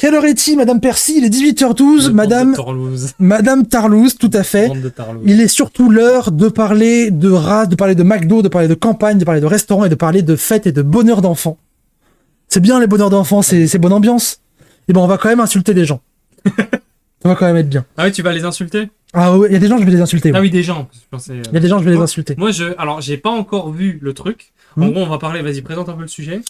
Quelle heure est-il, Madame Percy? Il est 18h12, Madame Tarlouse, tout à fait. Il est surtout l'heure de parler de race, de parler de McDo, de parler de campagne, de parler de restaurant et de parler de fêtes et de bonheur d'enfants. C'est bien les bonheurs d'enfants, c'est bonne ambiance. Et ben on va quand même insulter des gens. Ça va quand même être bien. Ah oui, tu vas les insulter? Ah oui, il y a des gens, je vais les insulter. Ah oui, des gens. Il y a des gens, je vais les insulter. Moi, alors, j'ai pas encore vu le truc. En gros, on va parler, vas-y, présente un peu le sujet.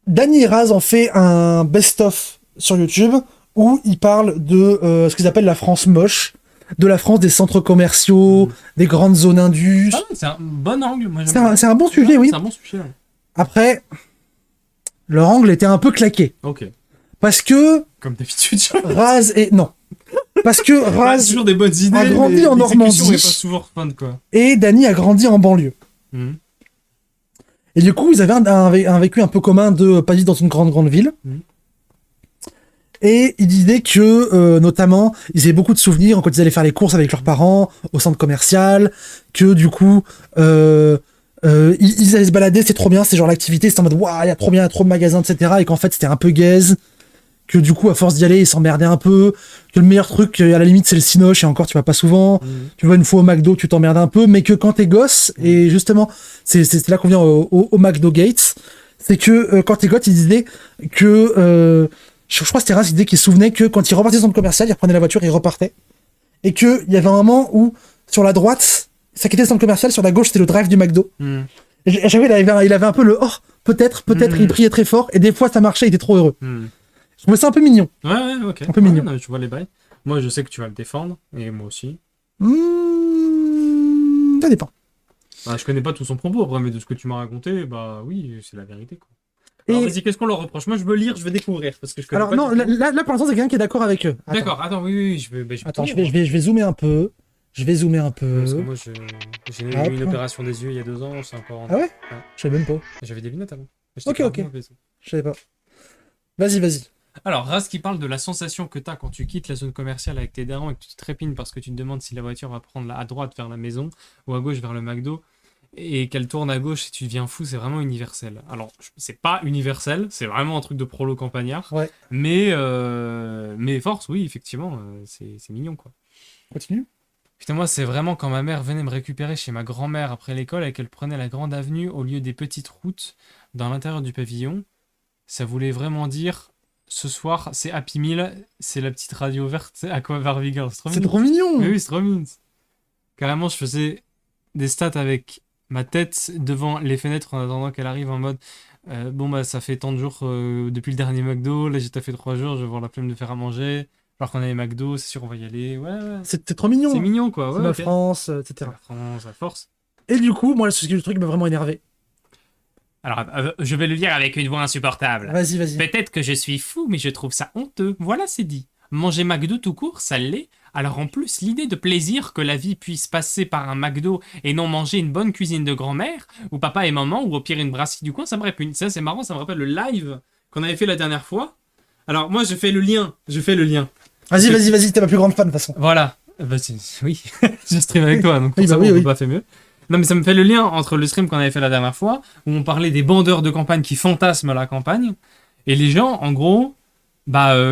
Danny et Raz en fait un best-of sur YouTube où ils parlent de ce qu'ils appellent la France moche, de la France des centres commerciaux, des grandes zones indus. Ah, c'est un bon angle. Moi, c'est un bon sujet, oui. C'est un bon sujet. Ouais. Après, leur angle était un peu claqué. Ok. Parce que... Comme d'habitude. Raz et... Non. Parce que Raz toujours des bonnes idées, a grandi en Normandie. Pas souvent fun, quoi. Et Danny a grandi en banlieue. Et du coup, ils avaient un vécu un peu commun de pas vivre dans une grande ville. Et ils disaient que, notamment, ils avaient beaucoup de souvenirs quand ils allaient faire les courses avec leurs parents au centre commercial, que du coup, ils allaient se balader, c'était trop bien, c'était genre l'activité, c'était en mode waouh, il y a trop bien, il y a trop de magasins, etc. Et qu'en fait, c'était un peu gaze, que du coup, à force d'y aller, ils s'emmerdaient un peu, que le meilleur truc, à la limite, c'est le cinoche, et encore, tu vas pas souvent, tu vas une fois au McDo, tu t'emmerdes un peu, mais que quand t'es gosse, et justement, c'est là qu'on vient au McDo Gates, c'est que quand t'es gosse, ils disaient que, je crois que c'était Raz qui disait qu'il se souvenait que quand il repartait du centre commercial, il reprenait la voiture, il repartait, et qu'il y avait un moment où, sur la droite, ça quittait le centre commercial, sur la gauche, c'était le drive du McDo. Et à chaque fois, il avait un peu le « oh, peut-être, il priait très fort », et des fois, ça marchait, il était trop heureux. Je trouvais ça un peu mignon. Ouais, ok. Un peu mignon. Non, tu vois les bails. Moi, je sais que tu vas le défendre, et moi aussi. Ça dépend. Bah, je connais pas tout son propos, après, mais de ce que tu m'as raconté, bah oui, c'est la vérité, quoi. Et... Alors, vas-y, qu'est-ce qu'on leur reproche? Moi, je veux lire, je veux découvrir, parce que je connais Alors, pas. non, là, pour l'instant, c'est quelqu'un qui est d'accord avec eux. D'accord, attends, oui, je vais... Attends, je vais zoomer un peu. Parce que moi, j'ai eu une opération des yeux il y a 2 ans, c'est encore... Ah ouais? Je savais même pas. J'avais des lunettes avant. Ok. Je savais pas. Vas-y. Alors, Raz qui parle de la sensation que t'as quand tu quittes la zone commerciale avec tes darons et que tu te trépines parce que tu te demandes si la voiture va prendre à droite vers la maison ou à gauche vers le McDo et qu'elle tourne à gauche et tu deviens fou, c'est vraiment universel. Alors, c'est pas universel, c'est vraiment un truc de prolo campagnard. Ouais. Mais force, oui, effectivement, c'est mignon, quoi. Continue. Putain, moi, c'est vraiment quand ma mère venait me récupérer chez ma grand-mère après l'école et qu'elle prenait la grande avenue au lieu des petites routes dans l'intérieur du pavillon. Ça voulait vraiment dire... Ce soir, c'est Happy Meal, c'est la petite radio verte Aqua Barbigal. C'est trop mignon. Mais oui, c'est trop mignon. Carrément, je faisais des stats avec ma tête devant les fenêtres en attendant qu'elle arrive en mode bon, bah, ça fait tant de jours depuis le dernier McDo. Là, j'ai fait 3 jours, je vais avoir la flemme de faire à manger. Alors qu'on a les McDo, c'est sûr, on va y aller. Ouais. C'était trop mignon. C'est mignon, quoi. C'est la France, etc. La France, la force. Et du coup, moi, le truc m'a vraiment énervé. Alors, je vais le lire avec une voix insupportable. Vas-y. Peut-être que je suis fou, mais je trouve ça honteux. Voilà, c'est dit. Manger McDo tout court, ça l'est. Alors en plus, l'idée de plaisir que la vie puisse passer par un McDo et non manger une bonne cuisine de grand-mère, ou papa et maman, ou au pire une brasserie du coin, ça me rappelle... Ça, c'est marrant, ça me rappelle le live qu'on avait fait la dernière fois. Alors moi, je fais le lien. Vas-y, t'es ma plus grande fan, de toute façon. Voilà. Bah, oui, je stream avec toi, donc on peut pas faire mieux. Non, mais ça me fait le lien entre le stream qu'on avait fait la dernière fois, où on parlait des bandeurs de campagne qui fantasment la campagne, et les gens, en gros,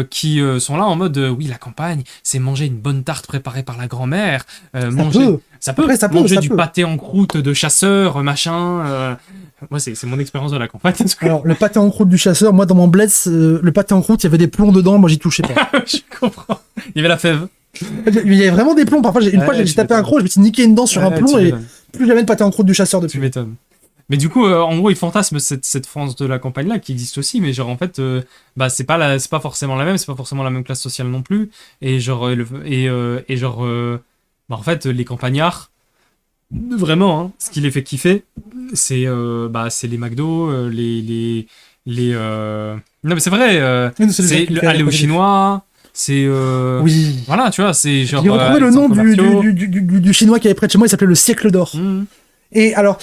qui sont là en mode oui, la campagne, c'est manger une bonne tarte préparée par la grand-mère, ça peut manger du pâté en croûte de chasseur, machin. Moi, c'est mon expérience de la campagne. Alors, le pâté en croûte du chasseur, moi, dans mon bled, le pâté en croûte, il y avait des plombs dedans, moi, j'y touchais pas. Je comprends. Il y avait la fève. Il y avait vraiment des plombs. Parfois, une fois, j'ai tapé un croc, je me suis niqué une dent sur un plomb et plus jamais de pâté en croûte du chasseur depuis. Tu m'étonnes. Mais du coup, en gros, ils fantasment cette France de la campagne-là qui existe aussi, mais genre, en fait, c'est pas forcément la même, c'est pas forcément la même classe sociale non plus. Et genre, en fait, les campagnards, vraiment, hein, ce qui les fait kiffer, c'est les McDo, Non, mais c'est vrai, aller au chinois. C'est oui. Voilà, tu vois, c'est genre... J'ai retrouvé le nom du chinois qui avait près de chez moi, il s'appelait le Siècle d'Or. Et alors,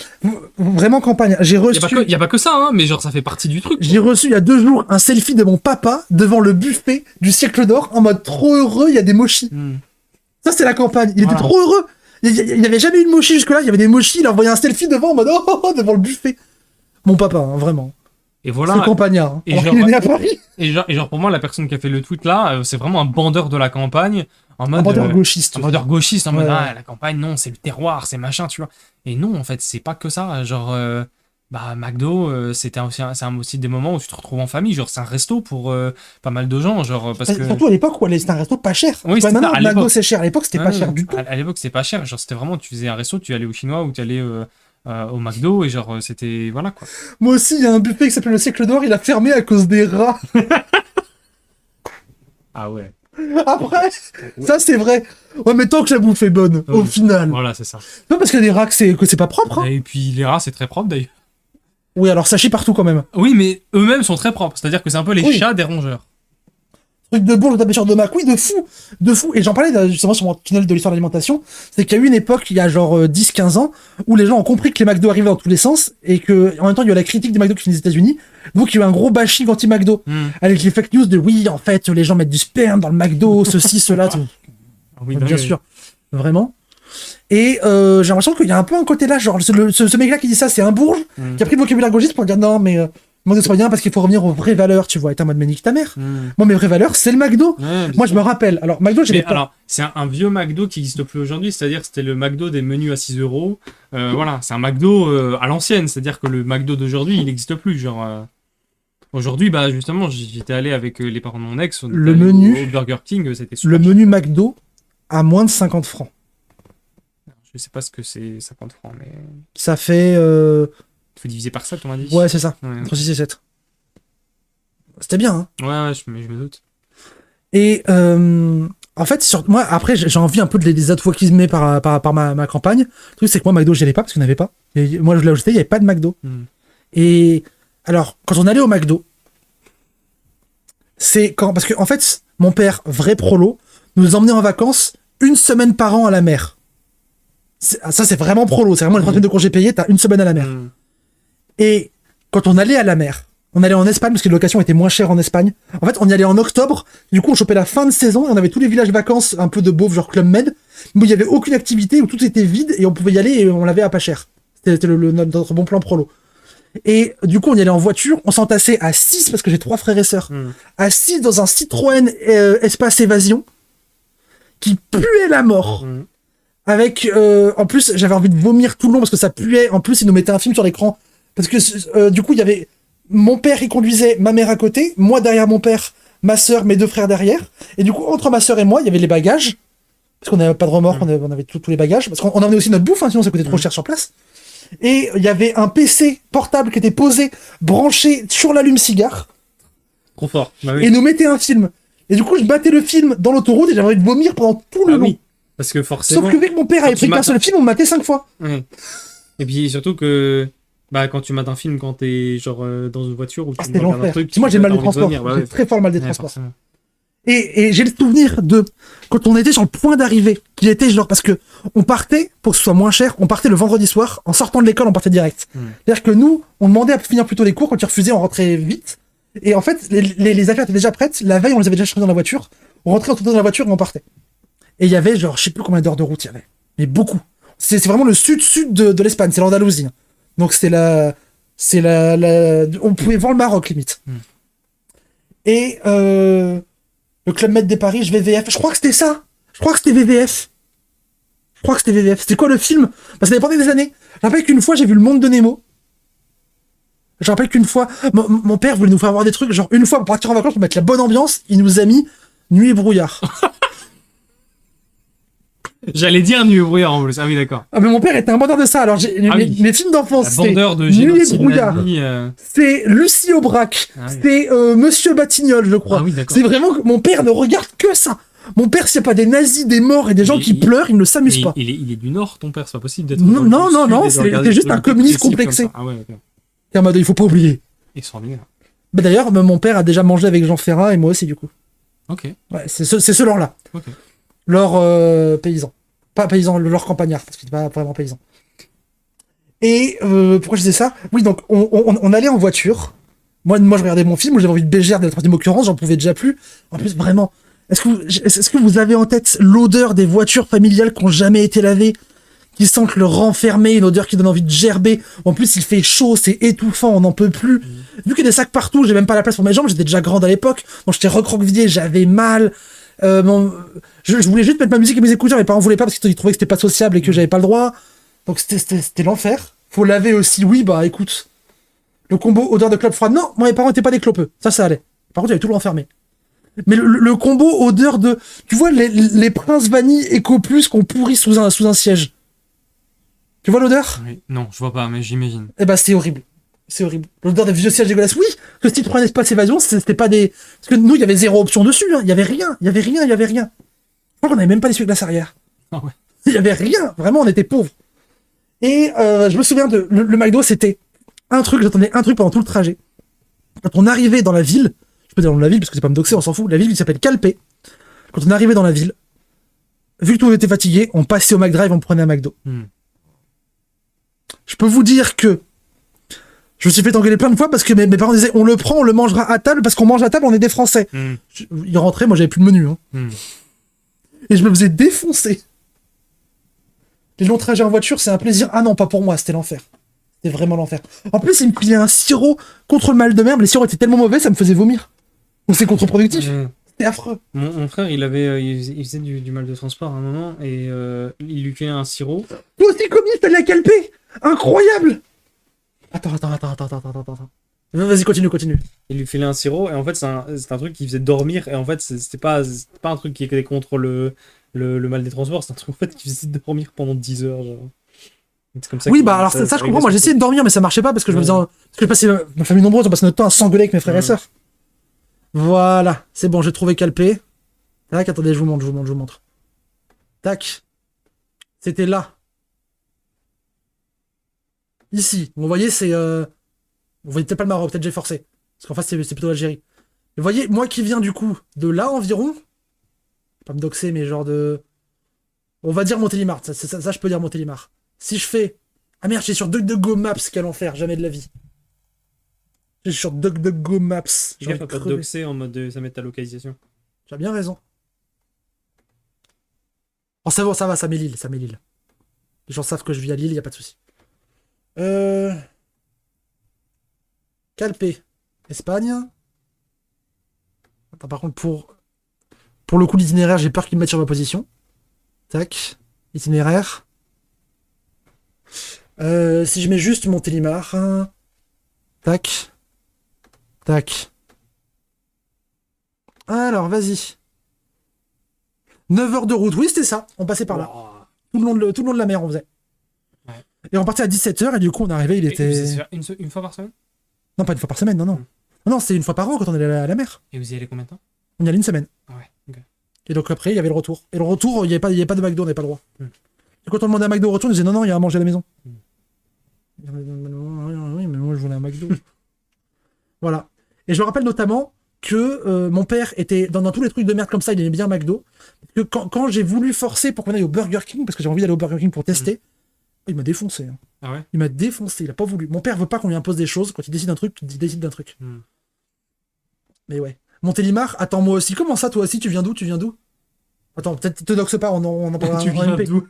vraiment campagne, j'ai reçu... Il y a pas que ça, hein, mais genre ça fait partie du truc. J'ai reçu il y a 2 jours un selfie de mon papa devant le buffet du Siècle d'Or en mode trop heureux, il y a des mochis. Ça, c'est la campagne. Il était trop heureux. Il n'y avait jamais eu de mochi jusque-là, il y avait des mochis, il envoyait un selfie devant en mode oh, devant le buffet. Mon papa, hein, vraiment. Et voilà. C'est campagnard. Hein. Et genre, il est né à Paris. Et genre, pour moi, la personne qui a fait le tweet là, c'est vraiment un bandeur de la campagne. En mode, un bandeur gauchiste. Un bandeur gauchiste, en mode, la campagne, non, c'est le terroir, c'est machin, tu vois. Et non, en fait, c'est pas que ça. Genre, McDo, c'est aussi des moments où tu te retrouves en famille. Genre, c'est un resto pour pas mal de gens. Genre, parce que... Surtout à l'époque où c'était un resto pas cher. Oui, maintenant, McDo, c'est cher. À l'époque, c'était pas cher du tout. À l'époque, c'était pas cher. Genre, c'était vraiment, tu faisais un resto, tu allais au chinois ou tu allais au McDo et genre, c'était. Voilà quoi. Moi aussi, il y a un buffet qui s'appelle le Siècle d'Or, il a fermé à cause des rats. Ah ouais. Après, ça c'est vrai. Ouais, mais tant que la bouffe est bonne, au final. Voilà, c'est ça. Non, parce qu'il y a des rats que c'est pas propre. Hein. Et puis les rats, c'est très propre d'ailleurs. Oui, alors ça chie partout quand même. Oui, mais eux-mêmes sont très propres. C'est-à-dire que c'est un peu les chats des rongeurs. Truc de bourge, de de Mac, oui, de fou. Et j'en parlais justement sur mon tunnel de l'histoire de l'alimentation. C'est qu'il y a eu une époque, il y a genre 10-15 ans, où les gens ont compris que les McDo arrivaient dans tous les sens et que en même temps, il y a eu la critique des McDo qui venait des États-Unis. Donc, il y a eu un gros bashing anti-McDo. Avec les fake news de oui, en fait, les gens mettent du sperme dans le McDo, ceci, cela, tout. Oui, bien sûr. Vraiment. Et j'ai l'impression qu'il y a un peu un côté là, genre, ce mec-là qui dit ça, c'est un bourge, qui a pris le vocabulaire gauchiste pour dire non, mais. Moi, c'est pas bien parce qu'il faut revenir aux vraies valeurs, tu vois. Et t'es en mode, mais nique ta mère. Moi, mes vraies valeurs, c'est le McDo. Moi, je me rappelle. Alors, McDo, j'ai alors, c'est un vieux McDo qui n'existe plus aujourd'hui, c'est-à-dire que c'était le McDo des menus à 6 €. Voilà, c'est un McDo à l'ancienne, c'est-à-dire que le McDo d'aujourd'hui, il n'existe plus. Genre, aujourd'hui, bah, justement, j'étais allé avec les parents de mon ex. Le menu. Au Burger King, c'était super. Le menu McDo à moins de 50 francs. Je sais pas ce que c'est 50 francs, mais. Ça fait. Il faut diviser par 7, on m'a dit. Ouais, c'est ça. Ouais. Entre 6 et 7. C'était bien, hein. Ouais, je me doute. Et en fait, moi, après, j'ai envie un peu de les advoquiser par ma campagne. Le truc, c'est que moi, McDo, j'y allais pas parce qu'il n'y en avait pas. Et moi, là où j'étais, il n'y avait pas de McDo. Et alors, quand on allait au McDo, c'est quand. Parce que, en fait, mon père, vrai prolo, nous emmenait en vacances 1 semaine par an à la mer. Ça, c'est vraiment prolo. C'est vraiment les 3 semaines de congés payés, t'as 1 semaine à la mer. Et quand on allait à la mer, on allait en Espagne parce que les locations étaient moins chères en Espagne. En fait, on y allait en octobre. Du coup, on chopait la fin de saison et on avait tous les villages vacances un peu de beauf, genre Club Med. Mais il n'y avait aucune activité où tout était vide et on pouvait y aller et on l'avait à pas cher. C'était notre bon plan prolo. Et du coup, on y allait en voiture. On s'entassait à 6 parce que j'ai 3 frères et sœurs. À 6 dans un Citroën Espace Évasion qui puait la mort. Avec, en plus, j'avais envie de vomir tout le long parce que ça puait. En plus, ils nous mettaient un film sur l'écran. Parce que du coup, il y avait mon père qui conduisait, ma mère à côté, moi derrière mon père, ma sœur, mes 2 frères derrière. Et du coup, entre ma sœur et moi, il y avait les bagages. Parce qu'on n'avait pas de remorque, on avait tous les bagages. Parce qu'on emmenait aussi notre bouffe, hein, sinon ça coûtait trop cher sur place. Et il y avait un PC portable qui était posé, branché sur l'allume-cigare. Trop fort. Bah oui. Et nous mettait un film. Et du coup, je battais le film dans l'autoroute et j'avais envie de vomir pendant tout le long. Oui. Parce que forcément. Sauf que vu que mon père avait pris qu'un seul film, on me matait 5 fois. Oui. Et puis surtout que. Bah, quand tu mates un film, quand t'es genre dans une voiture ou tu regardes un truc. Moi, j'ai le mal de transport. J'ai très fort le mal des transports. Forcément. Et j'ai le souvenir de quand on était sur le point d'arriver, qu'il était genre parce que on partait pour que ce soit moins cher, on partait le vendredi soir, en sortant de l'école, on partait direct. C'est-à-dire que nous, on demandait à finir plutôt les cours, quand ils refusaient, on rentrait vite. Et en fait, les affaires étaient déjà prêtes. La veille, on les avait déjà chargées dans la voiture. On rentrait dans la voiture et on partait. Et il y avait genre, je sais plus combien d'heures de route il y avait, mais beaucoup. C'est vraiment le sud-sud de l'Espagne, c'est l'Andalousie. Donc on pouvait voir le Maroc limite. Et le Club Med des Paris, VVF. Je crois que c'était ça. Je crois que c'était VVF. C'était quoi le film? Bah, ça dépendait des années. Je rappelle qu'une fois, j'ai vu Le Monde de Nemo. Je rappelle qu'une fois, mon père voulait nous faire voir des trucs. Genre, une fois, pour partir en vacances, pour mettre la bonne ambiance, il nous a mis Nuit et brouillard. J'allais dire Nuit et brouillard en plus. Ah oui, d'accord. Ah, mais mon père était un bandeur de ça. Alors, mes films d'enfance, c'est Nuit et brouillard. C'est Lucie Aubrac. C'est Monsieur Batignolles, je crois. C'est vraiment que mon père ne regarde que ça. Mon père, s'il n'y a pas des nazis, des morts et des gens qui pleurent, il ne s'amuse pas. Il est du Nord, ton père, c'est pas possible d'être. Non, c'est juste un communiste complexé. Ah ouais, d'accord. Il faut pas oublier. Extraordinaire. Bah d'ailleurs, mon père a déjà mangé avec Jean Ferrat et moi aussi, du coup. Ok. Ouais, c'est ce lore-là. Ok. Lore paysan. Pas paysan, le lore campagnard, parce qu'il n'est pas vraiment paysan. Et pourquoi je disais ça? Oui, donc on allait en voiture. Moi, je regardais mon film, j'avais envie de bégère de la 3e occurrence, j'en pouvais déjà plus. En plus, vraiment, est-ce que vous avez en tête l'odeur des voitures familiales qui n'ont jamais été lavées, qui sentent le renfermé, une odeur qui donne envie de gerber. En plus, il fait chaud, c'est étouffant, on n'en peut plus. Vu qu'il y a des sacs partout, j'ai même pas la place pour mes jambes, j'étais déjà grande à l'époque, donc j'étais recroquevillé, j'avais mal. Je voulais juste mettre ma musique et mes écouteurs, mes parents voulaient pas parce qu'ils trouvaient que c'était pas sociable et que j'avais pas le droit. Donc c'était l'enfer. Faut laver aussi, oui, bah écoute. Le combo odeur de clope froide, non, moi mes parents étaient pas des clopeux, ça allait. Par contre, j'avais tout le renfermé. Mais le combo odeur de... Tu vois, les Prince Vanille Eco Plus qu'on pourrit sous un siège. Tu vois l'odeur? Oui. Non, je vois pas, mais j'imagine. Eh ben, c'est horrible. C'est horrible. L'odeur des vieux sièges dégueulasses. Oui, le Citroën Espace Évasion, c'était pas des... Parce que nous, il y avait 0 option dessus. Hein. Il y avait rien. Je crois qu'on avait même pas d'essuie-glace arrière. Ah ouais. Il y avait rien. Vraiment, on était pauvres. Et je me souviens de... Le McDo, c'était un truc. J'attendais un truc pendant tout le trajet. Quand on arrivait dans la ville... Je peux dire dans la ville, parce que c'est pas me doxer, on s'en fout. La ville qui s'appelle Calpé. Quand on arrivait dans la ville, vu que tout le monde était fatigué, on passait au McDrive, on prenait un McDo. Je peux vous dire que je me suis fait engueuler plein de fois parce que mes parents disaient on le prend, on le mangera à table parce qu'on mange à table, on est des Français. Ils rentraient, moi j'avais plus de menu. Hein. Et je me faisais défoncer. Les longs trajets en voiture, c'est un plaisir. Ah non, pas pour moi, c'était l'enfer. C'était vraiment l'enfer. En plus, il me pilait un sirop contre le mal de mer, mais les sirops étaient tellement mauvais, ça me faisait vomir. Donc c'est contre-productif. C'était affreux. Mon frère, il faisait du mal de transport à un moment et il lui filait un sirop. Toi aussi, communiste, t'allais à Calpé. Incroyable. Attends. Vas-y, continue. Il lui filait un sirop et en fait, c'est un truc qui faisait dormir et en fait, c'était pas un truc qui était contre le mal des transports, c'est un truc en fait qui faisait dormir pendant 10 heures. Genre. C'est comme ça oui, bah alors ça je comprends. Moi, j'essayais de dormir, mais ça marchait pas parce que je me disais. Parce que je passais ma famille nombreuse, on passait notre temps à s'engueuler avec mes frères et sœurs. Voilà, c'est bon, j'ai trouvé Calpé. Tac, attendez, je vous montre. Tac. C'était là. Ici. Vous voyez, c'est... Vous voyez peut-être pas le Maroc, peut-être j'ai forcé. Parce qu'en face, c'est plutôt l'Algérie. Mais vous voyez, moi qui viens du coup de là environ, pas me doxer, mais genre de... On va dire Montélimar, ça je peux dire Montélimar. Si je fais... Ah merde, j'ai sur DuckDuckGo Maps, quel enfer, jamais de la vie. J'ai sur DuckDuckGo Maps. J'ai pas de doxer en mode ça met ta localisation. Tu as bien raison. Oh ça va, ça met Lille. Les gens savent que je vis à Lille, y a pas de souci. Calpé, Espagne. Attends, par contre, pour le coup, l'itinéraire, j'ai peur qu'il me mette sur ma position. Tac, itinéraire. Si je mets juste Montélimar. Tac. Alors, vas-y. 9 heures de route, oui, c'était ça. On passait par là. Wow. Tout le long de la mer, on faisait. Ouais. Et on partait à 17h, et du coup, on arrivait, il était... Et vous une fois par semaine? Non, pas une fois par semaine, non. Non, c'était une fois par an quand on allait à la mer. Et vous y allez combien de temps? On y allait une semaine. Ouais, ok. Et donc après, il y avait le retour. Et le retour, il n'y avait pas de McDo, on n'avait pas le droit. Et quand on demandait un McDo au retour, on disait non, il y a à manger à la maison. Oui, mais moi, je voulais un McDo. Voilà. Et je me rappelle notamment que mon père était dans tous les trucs de merde comme ça, il aimait bien McDo. Que quand j'ai voulu forcer pour qu'on aille au Burger King, parce que j'ai envie d'aller au Burger King pour tester, il m'a défoncé. Hein. Ah ouais? Il m'a défoncé, il a pas voulu. Mon père veut pas qu'on lui impose des choses. Quand il décide d'un truc, il décide d'un truc. Mais ouais. Montélimar, attends, moi aussi. Comment ça, toi aussi, tu viens d'où? Attends, peut-être te doxe pas, on en parlera tu en viens MP. d'où?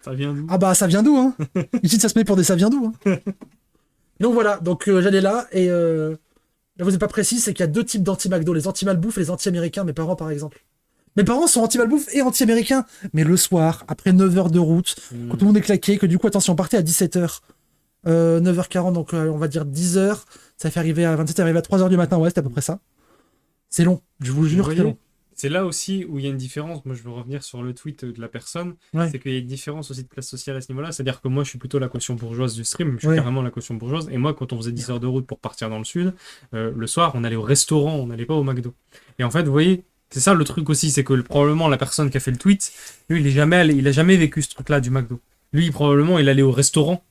Ça vient d'où? Ah bah, ça vient d'où, hein? Ici, ça se met pour des ça vient d'où, hein? Donc voilà, donc j'allais là, et là, vous n'êtes pas précis, c'est qu'il y a 2 types d'anti-McDo, les anti-malbouffe et les anti-américains, mes parents, par exemple. Mes parents sont anti-malbouffe et anti-américains, mais le soir, après 9 heures de route, quand tout le monde est claqué, que du coup, attention, on partait à 17h, 9h40, donc on va dire 10h, ça fait arriver à 27h, arriver à 3h du matin, ouais, c'est à peu près ça. C'est long, je vous jure que c'est long. C'est là aussi où il y a une différence. Moi, je veux revenir sur le tweet de la personne. Ouais. C'est qu'il y a une différence aussi de classe sociale à ce niveau-là. C'est-à-dire que moi, je suis plutôt la caution bourgeoise du stream. Je suis Ouais. carrément la caution bourgeoise. Et moi, quand on faisait 10 heures de route pour partir dans le sud, le soir, on allait au restaurant, on n'allait pas au McDo. Et en fait, vous voyez, c'est ça le truc aussi. C'est que probablement la personne qui a fait le tweet, lui, il a jamais vécu ce truc-là du McDo. Lui, probablement, il allait au restaurant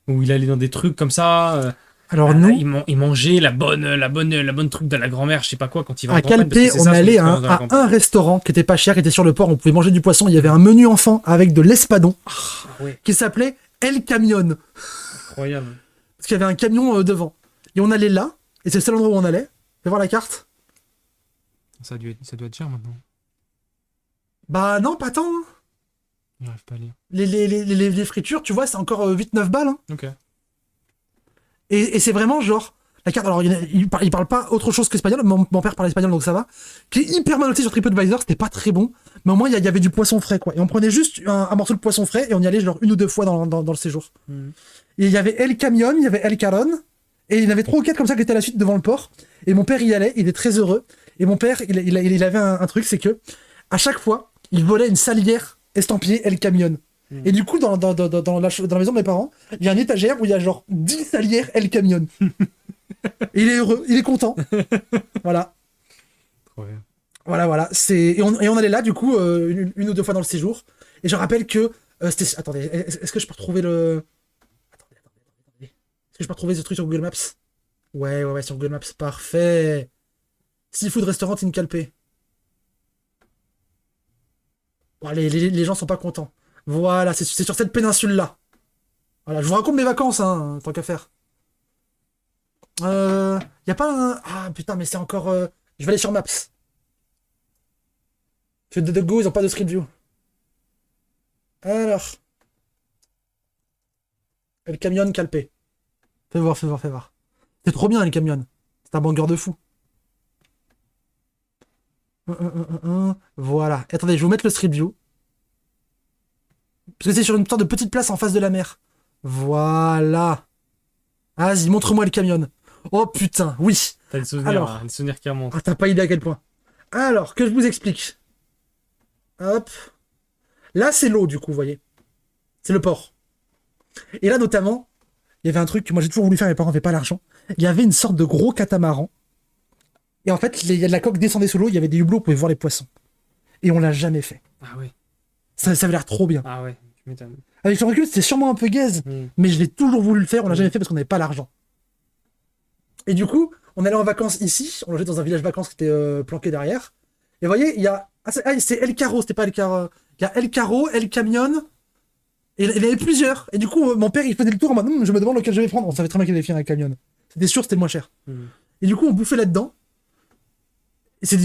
ou il allait dans des trucs comme ça. Alors nous, il mangeait la bonne truc de la grand-mère, je sais pas quoi, quand il va à Calpé, on allait à un restaurant qui était pas cher, qui était sur le port, on pouvait manger du poisson, il y avait un menu enfant avec de l'espadon qui s'appelait El Camion. Incroyable. Parce qu'il y avait un camion devant. Et on allait là, et c'est le seul endroit où on allait. Fais voir la carte. Ça doit être cher maintenant. Bah non, pas tant. Hein. J'arrive pas à lire. Les fritures, tu vois, c'est encore 8-9 balles. Hein. Ok. Et c'est vraiment genre. La carte, alors il parle pas autre chose qu'espagnol, mon père parle espagnol donc ça va. Qui est hyper mal noté sur TripAdvisor, c'était pas très bon. Mais au moins il y avait du poisson frais quoi. Et on prenait juste un morceau de poisson frais et on y allait genre 1 ou 2 fois dans le séjour. Et il y avait El Camion, il y avait El Caron. Et il y en avait 3 ou 4 comme ça qui étaient à la suite devant le port. Et mon père y allait, il était très heureux. Et mon père, il avait un truc, c'est que à chaque fois, il volait une salière estampillée El Camion. Et du coup, dans la maison de mes parents, il y a une étagère où il y a genre 10 salières El Camion. Et il est heureux, il est content. Voilà. Trop bien. Voilà. Et on allait là, du coup, 1 ou 2 fois dans le séjour. Et je rappelle que... Attendez, est-ce que je peux retrouver le... Attendez. Est-ce que je peux retrouver ce truc sur Google Maps? Ouais, sur Google Maps. Parfait. Seafood Restaurant in Calpe. Bon, les gens sont pas contents. Voilà, c'est sur cette péninsule-là. Voilà, je vous raconte mes vacances, hein, tant qu'à faire. Y a pas un... Ah putain, mais c'est encore... Je vais aller sur Maps. Parce que DuckDuckGo, ils ont pas de Street View. Alors... El Camion Calpe. Fais voir. C'est trop bien, El Camion. C'est un banger de fou. Voilà. Attendez, je vais vous mettre le Street View. Parce que c'est sur une sorte de petite place en face de la mer. Voilà. Vas-y, montre-moi le camion. Oh putain, oui. T'as le souvenir, Alors, hein, le souvenir qui remonte. t'as pas idée à quel point. Alors, que je vous explique. Hop. Là, c'est l'eau, du coup, vous voyez. C'est le port. Et là, notamment, il y avait un truc que moi j'ai toujours voulu faire, mes parents n'avaient pas l'argent. Il y avait une sorte de gros catamaran. Et en fait, la coque descendait sous l'eau, il y avait des hublots, on pouvait voir les poissons. Et on l'a jamais fait. Ah ouais. Ça avait l'air trop bien. Ah ouais, tu m'étonnes. Avec le recul, c'était sûrement un peu gaze, mais je l'ai toujours voulu le faire, on l'a jamais fait parce qu'on n'avait pas l'argent. Et du coup, on allait en vacances ici, on logeait dans un village vacances qui était planqué derrière. Et vous voyez, il y a... Ah, c'est El Carro, c'était pas El Carro. Il y a El Carro, El Camion, et il y en avait plusieurs. Et du coup, mon père, il faisait le tour en mode, je me demande lequel je vais prendre. On savait très bien qu'il allait finir avec Camion. C'était sûr, c'était le moins cher. Et du coup, on bouffait là-dedans. Et c'est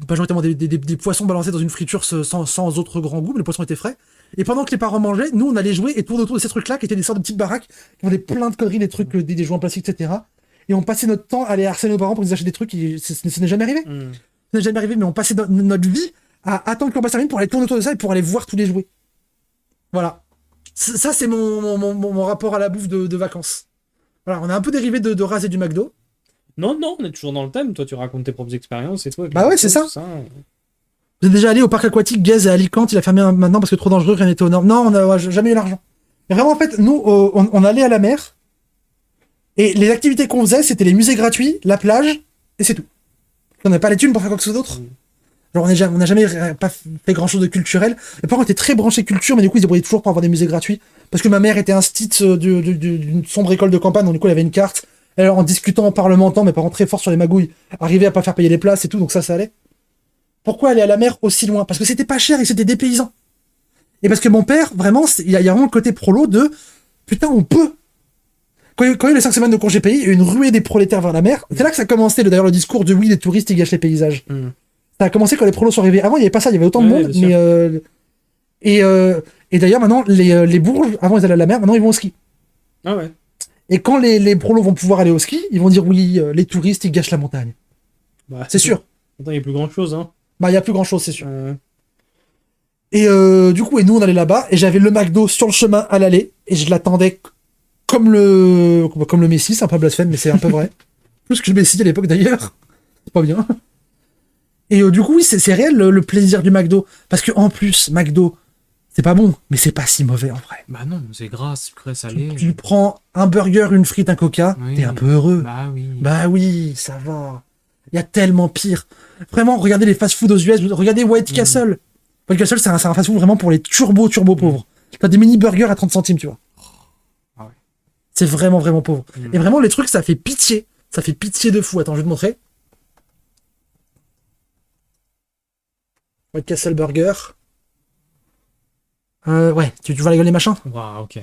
majoritairement des poissons balancés dans une friture sans autre grand goût, mais les poissons étaient frais. Et pendant que les parents mangeaient, nous, on allait jouer et tourner autour de ces trucs-là, qui étaient des sortes de petites baraques, qui vendaient plein de conneries, des trucs, des jouets en plastique, etc. Et on passait notre temps à aller harceler nos parents pour qu'ils achètent des trucs, et ce n'est jamais arrivé. Ça n'est jamais arrivé, mais on passait notre vie à attendre que l'on passe termine pour aller tourner autour de ça et pour aller voir tous les jouets. Voilà. Ça, c'est mon rapport à la bouffe de vacances. Voilà, on a un peu dérivé de Raz et du McDo. Non, on est toujours dans le thème. Toi, tu racontes tes propres expériences et toi. Bah ouais, c'est ça. Vous êtes déjà allé au parc aquatique Gaz à Alicante, il a fermé maintenant parce que trop dangereux, rien n'était aux normes. Non, on n'a jamais eu l'argent. Et vraiment, en fait, nous, on allait à la mer, et les activités qu'on faisait, c'était les musées gratuits, la plage, et c'est tout. On n'avait pas les thunes pour faire quoi que ce soit d'autre. Genre, on n'a jamais pas fait grand chose de culturel. Mes parents étaient très branchés culture, mais du coup, ils se débrouillaient toujours pour avoir des musées gratuits. Parce que ma mère était instite d'une sombre école de campagne, donc du coup, elle avait une carte. Elle, en discutant, en parlementant, mes parents très forts sur les magouilles, arrivaient à pas faire payer les places et tout, donc ça allait. Pourquoi aller à la mer aussi loin? Parce que c'était pas cher et c'était des paysans. Et parce que mon père, vraiment, il y a vraiment le côté prolo de putain, on peut. Quand il y a eu les 5 semaines de congés payés, il y a eu une ruée des prolétaires vers la mer. C'est là que ça a commencé, d'ailleurs, le discours de oui, les touristes, ils gâchent les paysages. Ça a commencé quand les prolos sont arrivés. Avant, il n'y avait pas ça, il y avait autant de monde, mais. Et d'ailleurs, maintenant, les Bourges, avant, ils allaient à la mer, maintenant, ils vont au ski. Ah ouais. Et quand les prolos vont pouvoir aller au ski, ils vont dire oui, les touristes, ils gâchent la montagne. Bah, c'est sûr. Attends, il n'y a plus grand chose, hein. Bah, il n'y a plus grand chose, c'est sûr. Et du coup, nous, on allait là-bas, et j'avais le McDo sur le chemin à l'aller, et je l'attendais comme le Messi, c'est un peu blasphème, mais c'est un peu vrai. Plus que le Messi à l'époque, d'ailleurs. C'est pas bien. Et du coup, oui, c'est réel, le plaisir du McDo. Parce que en plus, McDo, c'est pas bon, mais c'est pas si mauvais, en vrai. Bah non, c'est gras, sucré, salé. Tu prends un burger, une frite, un coca, t'es un peu heureux. Bah oui, ça va. Il y a tellement pire. Vraiment, regardez les fast-food aux US, regardez White Castle. White Castle, c'est un fast-food vraiment pour les turbo pauvres. T'as des mini-burgers à 30 centimes, tu vois. Ah ouais. C'est vraiment, vraiment pauvre. Et vraiment, les trucs, ça fait pitié. Ça fait pitié de fou. Attends, je vais te montrer. White Castle Burger. Ouais, tu vois la gueule des machins? Waouh, ok.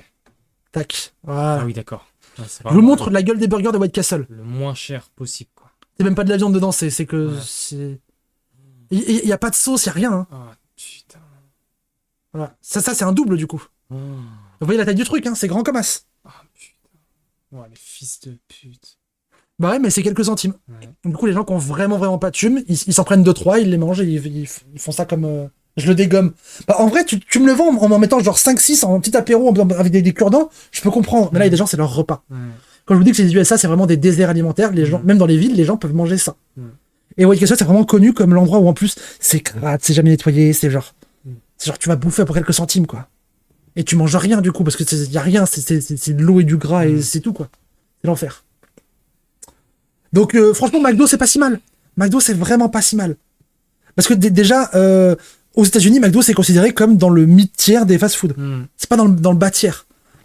Tac. Voilà. Ah oui, d'accord. Ouais, je vous montre la gueule des burgers de White Castle. Le moins cher possible, quoi. C'est même pas de la viande dedans, c'est que... Ouais. Il y a pas de sauce, il y a rien. Hein. Oh, putain. Voilà. Ça c'est un double, du coup. Vous voyez la taille du truc, hein, c'est grand comme as. Ah, putain. Ouais, les fils de pute. Bah ouais, mais c'est quelques centimes. Ouais. Du coup, les gens qui ont vraiment pas de thume, ils s'en prennent 2-3, ils les mangent et ils font ça comme... Je le dégomme. Bah, en vrai, tu me le vends en mettant genre 5-6 en petit apéro avec des cure-dents, je peux comprendre. Mais là, il y a des gens, c'est leur repas. Ouais. Quand je vous dis que les USA, c'est vraiment des déserts alimentaires, les gens, même dans les villes, les gens peuvent manger ça. Et Waikiki, c'est vraiment connu comme l'endroit où en plus, c'est crade, c'est jamais nettoyé, c'est genre, tu vas bouffer pour quelques centimes, quoi. Et tu manges rien, du coup, parce que y a rien, c'est de l'eau et du gras et c'est tout, quoi. C'est l'enfer. Donc, franchement, McDo, c'est pas si mal. McDo, c'est vraiment pas si mal. Parce que déjà, aux États-Unis, McDo, c'est considéré comme dans le mid-tier des fast-food. C'est pas dans le bas-tier.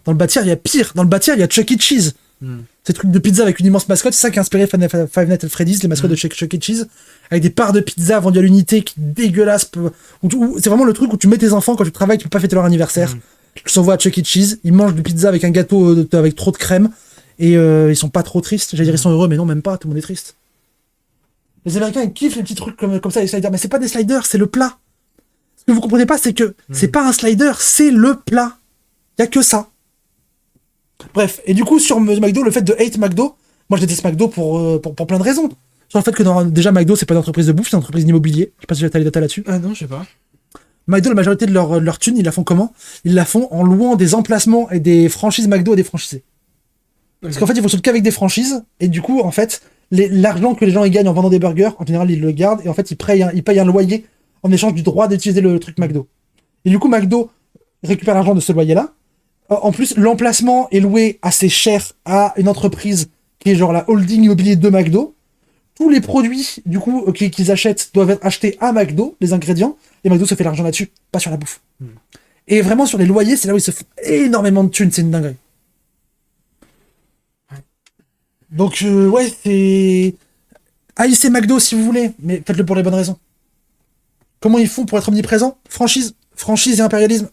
Dans le bas-tier, il y a pire. Dans le bas-tier, il y a Chuck E. Cheese. Ces trucs de pizza avec une immense mascotte, c'est ça qui a inspiré Five Nights at Freddy's, les mascottes de Chuck E. Cheese, avec des parts de pizza vendues à l'unité qui dégueulassent. C'est vraiment le truc où tu mets tes enfants quand tu travailles, tu peux pas fêter leur anniversaire. Tu les envoies à Chuck E. Cheese, ils mangent du pizza avec un gâteau avec trop de crème, et ils sont pas trop tristes. J'allais dire ils sont heureux, mais non, même pas, tout le monde est triste. Les Américains, ils kiffent les petits trucs comme ça, les sliders, mais c'est pas des sliders, c'est le plat. Ce que vous comprenez pas, c'est que c'est pas un slider, c'est le plat. Y a que ça. Bref, et du coup, sur McDo, le fait de hate McDo, moi je déteste McDo pour plein de raisons. Sur le fait que déjà McDo, c'est pas une entreprise de bouffe, c'est une entreprise d'immobilier. Je sais pas si t'as les datas là-dessus. Ah non, je sais pas. McDo, la majorité de leur thune, ils la font comment? Ils la font en louant des emplacements et des franchises McDo à des franchisés. Parce qu'en fait, ils fonctionnent qu'avec des franchises, et du coup, en fait, l'argent que les gens ils gagnent en vendant des burgers, en général, ils le gardent, et en fait, ils payent un loyer en échange du droit d'utiliser le truc McDo. Et du coup, McDo récupère l'argent de ce loyer-là. En plus, l'emplacement est loué assez cher à une entreprise qui est genre la holding immobilier de McDo. Tous les produits, du coup, qu'ils achètent doivent être achetés à McDo, les ingrédients, et McDo se fait l'argent là-dessus, pas sur la bouffe. Et vraiment, sur les loyers, c'est là où ils se font énormément de thunes, c'est une dinguerie. Donc, ouais, c'est... Haïssez McDo si vous voulez, mais faites-le pour les bonnes raisons. Comment ils font pour être omniprésents? Franchise et impérialisme.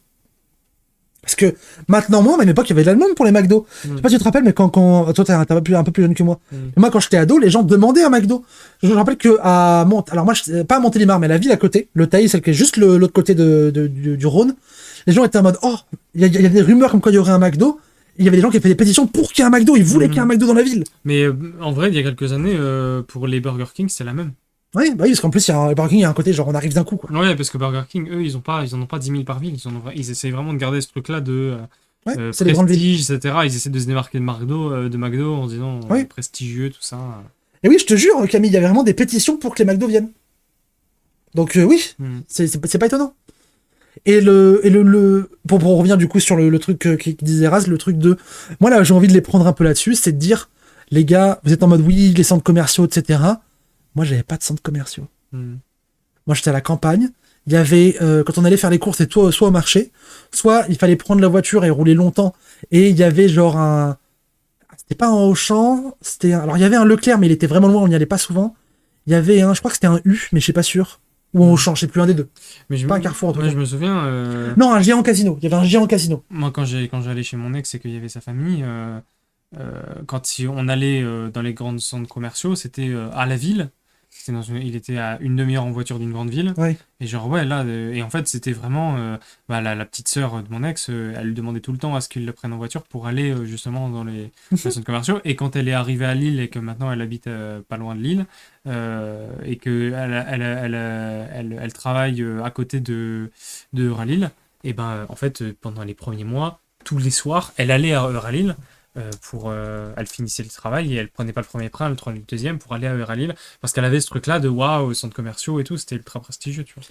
Parce que maintenant, moi, à une époque, il y avait de l'allemande pour les McDo. Je sais pas si tu te rappelles, mais quand toi, t'es un peu plus jeune que moi. Moi, quand j'étais ado, les gens demandaient un McDo. Je me rappelle que alors moi, pas à Montélimar, mais à la ville à côté, le Tailly, celle qui est juste l'autre côté du Rhône, les gens étaient en mode, oh, il y a des rumeurs comme quoi il y aurait un McDo. Il y avait des gens qui avaient fait des pétitions pour qu'il y ait un McDo. Ils voulaient qu'il y ait un McDo dans la ville. Mais en vrai, il y a quelques années, pour les Burger King, c'est la même. Oui, bah oui, parce qu'en plus, Burger King, il y a un côté genre on arrive d'un coup, quoi. Ouais, parce que Burger King, eux, ils en ont pas 10 000 par ville. Ils essayent vraiment de garder ce truc-là de c'est les grandes villes, etc. Ils essaient de se démarquer de McDo en disant prestigieux, tout ça. Et oui, je te jure, Camille, il y avait vraiment des pétitions pour que les McDo viennent. Donc oui, c'est pas étonnant. Et pour revenir du coup sur le truc qui disait Raz, le truc de... Moi là, j'ai envie de les prendre un peu là-dessus, c'est de dire, les gars, vous êtes en mode oui, les centres commerciaux, etc. Moi, j'avais pas de centres commerciaux. Moi, j'étais à la campagne. Il y avait, quand on allait faire les courses, c'était soit au marché, soit il fallait prendre la voiture et rouler longtemps. Et il y avait genre c'était pas un Auchan, alors il y avait un Leclerc, mais il était vraiment loin, on n'y allait pas souvent. Il y avait je crois que c'était un U, mais je suis pas sûr. Ou un Auchan, je sais plus, un des deux. Mais pas un Carrefour, en tout cas. Je me souviens... Non, un géant casino. Il y avait un géant casino. Moi, quand j'allais chez mon ex et qu'il y avait sa famille, quand on allait dans les grands centres commerciaux, c'était à la ville. Il était à une demi-heure en voiture d'une grande ville. Ouais. Et genre, ouais, là... et en fait, c'était vraiment... la petite sœur de mon ex, elle lui demandait tout le temps à ce qu'il le prenne en voiture pour aller justement dans les centres commerciaux. Et quand elle est arrivée à Lille et que maintenant elle habite pas loin de Lille, et que elle travaille à côté de Euralille, et ben en fait, pendant les premiers mois, tous les soirs, elle allait à Euralille. Elle finissait le travail et elle prenait pas le premier train, elle prenait le deuxième pour aller à Euralille parce qu'elle avait ce truc là de waouh, centres commerciaux et tout, c'était ultra prestigieux, tu vois.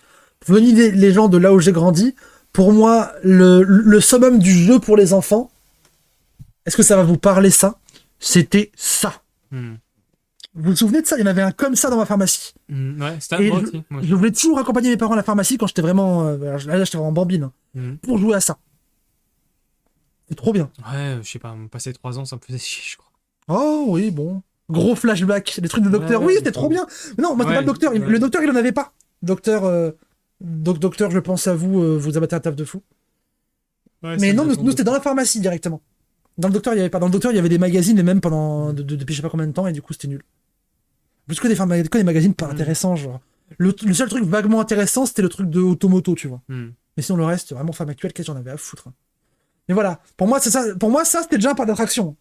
Venez les gens de là où j'ai grandi, pour moi le summum du jeu pour les enfants, est-ce que ça va vous parler ça? C'était ça. Vous vous souvenez de ça? Il y en avait un comme ça dans ma pharmacie. Ouais, c'était moi aussi. Je voulais toujours accompagner mes parents à la pharmacie quand j'étais vraiment là j'étais vraiment bambine pour jouer à ça. C'est trop bien. Ouais, je sais pas, passer 3 ans, ça me faisait chier, je crois. Oh oui, bon. Gros flashback, les trucs de docteur. Oui, c'était trop bien. Non, moi, c'était pas le docteur. Le docteur, il en avait pas. Docteur, je pense à vous, vous abattez un taf de fou. Ouais, mais non, nous c'était dans la pharmacie directement. Dans le docteur, il y avait pas. Dans le docteur, il y avait des magazines, et même pendant depuis je sais pas combien de temps, et du coup, c'était nul. Plus que des magazines pas intéressants, genre. Le seul truc vaguement intéressant, c'était le truc de Automoto, tu vois. Mais sinon, le reste, vraiment, femme actuelle, qu'est-ce que j'en avais à foutre. Hein. Mais voilà, pour moi, c'est ça. Pour moi, ça, c'était déjà un parc d'attraction.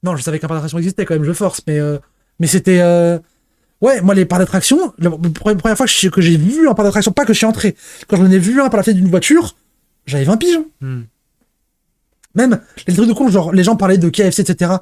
Non, je savais qu'un parc d'attraction existait quand même, je force, mais c'était. Ouais, moi, les parcs d'attraction, la première fois que j'ai vu un parc d'attraction, pas que je suis entré, quand j'en ai vu un par la fenêtre d'une voiture, j'avais 20 piges. Même les trucs de con, genre les gens parlaient de KFC, etc.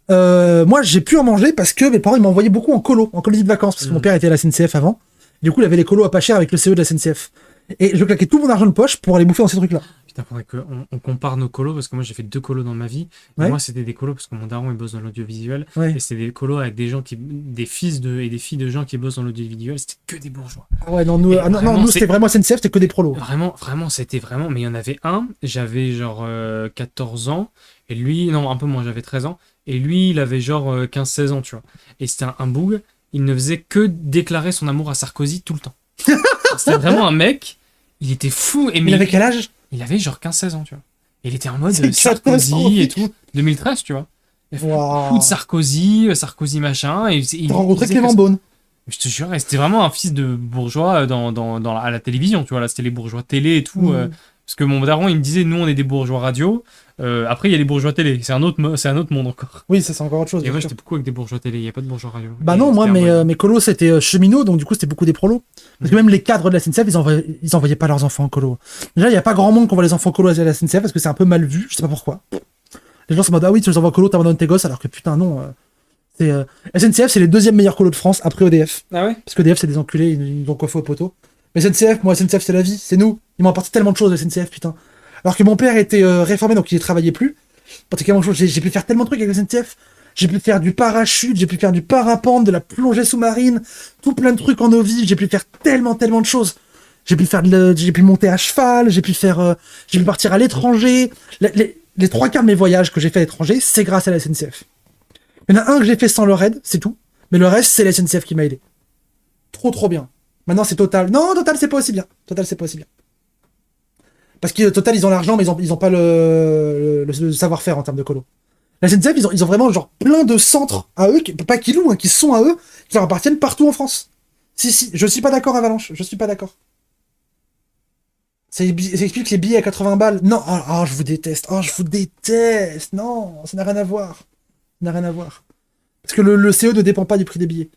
Moi, j'ai pu en manger parce que mes parents ils m'envoyaient beaucoup en colonie de vacances, parce que mon père était à la SNCF avant. Du coup, il avait les colos à pas cher avec le CE de la SNCF. Et je claquais tout mon argent de poche pour aller bouffer dans ces trucs-là. Putain, faudrait qu'on compare nos colos, parce que moi j'ai fait 2 colos dans ma vie. Et moi, c'était des colos parce que mon daron il bosse dans l'audiovisuel. Ouais. Et c'était des colos avec des gens des fils et des filles de gens qui bossent dans l'audiovisuel. C'était que des bourgeois. Ah ouais, non, nous c'était vraiment SNCF, c'était que des prolos. Vraiment, c'était vraiment. Mais il y en avait un, j'avais genre 14 ans. Et lui, non, un peu moins, j'avais 13 ans. Et lui, il avait genre 15-16 ans, tu vois. Et c'était un boug. Il ne faisait que déclarer son amour à Sarkozy tout le temps. C'était vraiment un mec. Il était fou. Il avait quel âge? Il avait genre 15-16 ans, tu vois. Et il était en mode Sarkozy et tout. 2013, tu vois. Il a fait beaucoup de Sarkozy machin. T'as rencontré Clément Beaune. Je te jure, c'était vraiment un fils de bourgeois à la télévision, tu vois. Là, c'était les bourgeois télé et tout. Parce que mon daron, il me disait, nous, on est des bourgeois radio. Après, il y a les bourgeois télé. C'est un autre monde encore. Oui, ça, c'est encore autre chose. Et moi, j'étais beaucoup avec des bourgeois télé. Il n'y a pas de bourgeois radio. Bah non, moi, mes colos, c'était cheminots. Donc, du coup, c'était beaucoup des prolos. Parce que même les cadres de la SNCF, ils envoyaient pas leurs enfants en colo. Déjà, il n'y a pas grand monde qui envoie les enfants en colo à la SNCF parce que c'est un peu mal vu. Je sais pas pourquoi. Les gens se demandent, ah oui, tu les envoies en colo, t'abandonnes tes gosses. Alors que putain, non. SNCF, c'est les deuxièmes meilleurs colos de France après EDF. Ah ouais? Parce que EDF, c'est des enculés. Ils nous ont coiffé au poteau. Mais SNCF, moi, SNCF, c'est la vie. C'est nous. Ils m'ont apporté tellement de choses, SNCF, putain. Alors que mon père était réformé, donc il ne travaillait plus. J'ai pu faire tellement de trucs avec la SNCF. J'ai pu faire du parachute, j'ai pu faire du parapente, de la plongée sous-marine, tout plein de trucs en eau vive. J'ai pu faire tellement de choses. J'ai pu monter à cheval, j'ai pu partir à l'étranger. Les 3 quarts de mes voyages que j'ai fait à l'étranger, c'est grâce à la SNCF. Il y en a un que j'ai fait sans leur aide, c'est tout. Mais le reste, c'est la SNCF qui m'a aidé. Trop bien. Maintenant, c'est Total. Non, Total, c'est pas aussi bien. Parce que Total, ils ont l'argent, mais ils ont pas le savoir-faire en termes de colo. La SNCF, ils ont vraiment genre plein de centres à eux, pas qu'ils louent, hein, qui sont à eux, qui leur appartiennent partout en France. Si, je suis pas d'accord, Avalanche, je suis pas d'accord. Ça explique les billets à 80 balles. Non, je vous déteste. Non, ça n'a rien à voir. Parce que le CE ne dépend pas du prix des billets.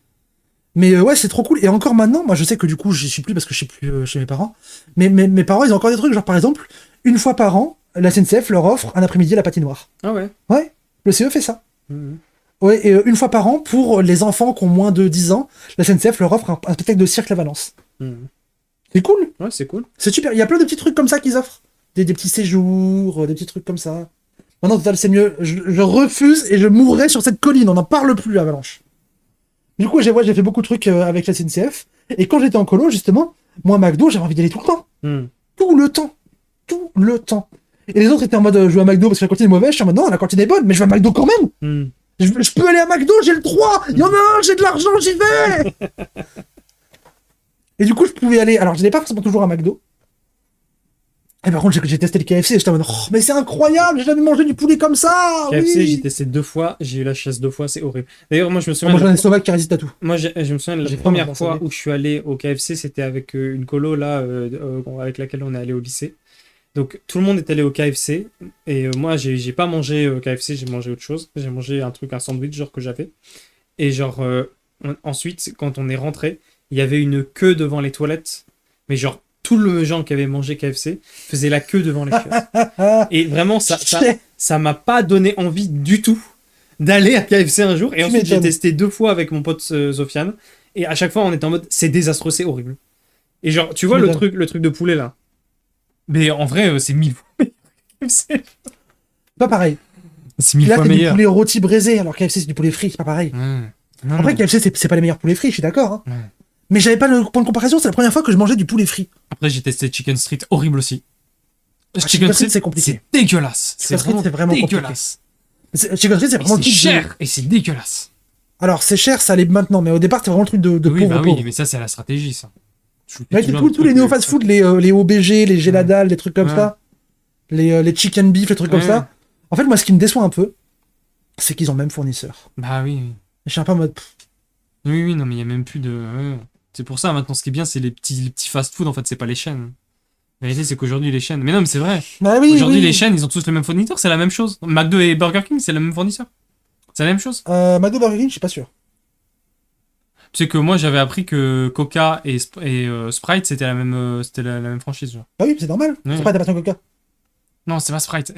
Mais ouais, c'est trop cool. Et encore maintenant, moi je sais que du coup, j'y suis plus parce que je suis plus chez mes parents. Mais mes parents, ils ont encore des trucs, genre par exemple, une fois par an, la SNCF leur offre un après-midi à la patinoire. Ah ouais? Ouais, le CE fait ça. Ouais, et une fois par an, pour les enfants qui ont moins de 10 ans, la SNCF leur offre un spectacle de cirque à Valence. C'est cool. Ouais, c'est cool. C'est super. Il y a plein de petits trucs comme ça qu'ils offrent. Des petits séjours, des petits trucs comme ça. Maintenant, Total, c'est mieux. Je refuse et je mourrai sur cette colline. On n'en parle plus, Avalanche. Du coup, j'ai fait beaucoup de trucs avec la SNCF. Et quand j'étais en colo, justement, moi, McDo, j'avais envie d'y aller tout le temps. Tout le temps. Et les autres étaient en mode, je vais à McDo parce que la cantine est mauvaise. Je suis en mode, non, la cantine est bonne, mais je vais à McDo quand même. Je peux aller à McDo, j'ai le droit. Il y en a un, j'ai de l'argent, j'y vais. Et du coup, je pouvais aller. Alors, je n'allais pas forcément toujours à McDo. Et par contre, j'ai testé le KFC et j'étais en mode, oh, mais c'est incroyable, j'ai jamais mangé du poulet comme ça. KFC, oui. j'ai testé 2 fois, j'ai eu la chasse 2 fois, c'est horrible. D'ailleurs, moi, je me souviens. Moi, j'ai un estomac qui résiste à tout. Moi, je me souviens de la première fois où je suis allé au KFC, c'était avec une colo là, avec laquelle on est allé au lycée. Donc, tout le monde est allé au KFC. Et moi, j'ai pas mangé KFC, j'ai mangé autre chose. J'ai mangé un sandwich, genre que j'avais. Et genre, ensuite, quand on est rentré, il y avait une queue devant les toilettes. Mais genre, tout le gens qui avaient mangé KFC faisaient la queue devant les kiosques. Et vraiment, ça m'a pas donné envie du tout d'aller à KFC un jour. Et ensuite, j'ai testé 2 fois avec mon pote Sofiane. Et à chaque fois, on était en mode, c'est désastreux, c'est horrible. Et genre, tu vois le truc de poulet là. Mais en vrai, c'est 1000 fois meilleur. C'est pas pareil. C'est 1000 fois meilleur. Là, c'est du poulet rôti braisé, alors KFC, c'est du poulet frit, c'est pas pareil. Après, KFC, c'est pas les meilleurs poulets frits, je suis d'accord. Hein. Mais j'avais pas le point de comparaison, c'est la première fois que je mangeais du poulet frit. Après, j'ai testé Chicken Street, horrible aussi. Chicken Street, c'est compliqué. C'est dégueulasse. C'est vraiment dégueulasse. Chicken Street, c'est vraiment le truc. C'est cher et c'est dégueulasse. Alors, c'est cher, ça l'est maintenant, mais au départ, c'est vraiment le truc de oui, pauvre. Oui, mais ça, c'est la stratégie, ça. Ouais, tous les néo-fast-food, les OBG, les Géladal, les trucs comme ça, les chicken beef, les trucs comme ça. En fait, moi, ce qui me déçoit un peu, c'est qu'ils ont le même fournisseur. Bah oui. Je suis un peu en mode. Oui, non, mais il y a même plus de. C'est pour ça, maintenant, ce qui est bien, c'est les petits fast-food, en fait, c'est pas les chaînes. La vérité, c'est qu'aujourd'hui, les chaînes. Mais non, mais c'est vrai. Bah oui, Aujourd'hui, oui. les chaînes, ils ont tous le même fournisseur, c'est la même chose. McDo et Burger King, c'est le même fournisseur. C'est la même chose. McDo Burger King, je suis pas sûr. C'est que moi, j'avais appris que Coca et, Sprite, c'était la même franchise. Genre. Bah oui, c'est normal. Oui. Sprite appartient à Coca. Non, c'est pas Sprite.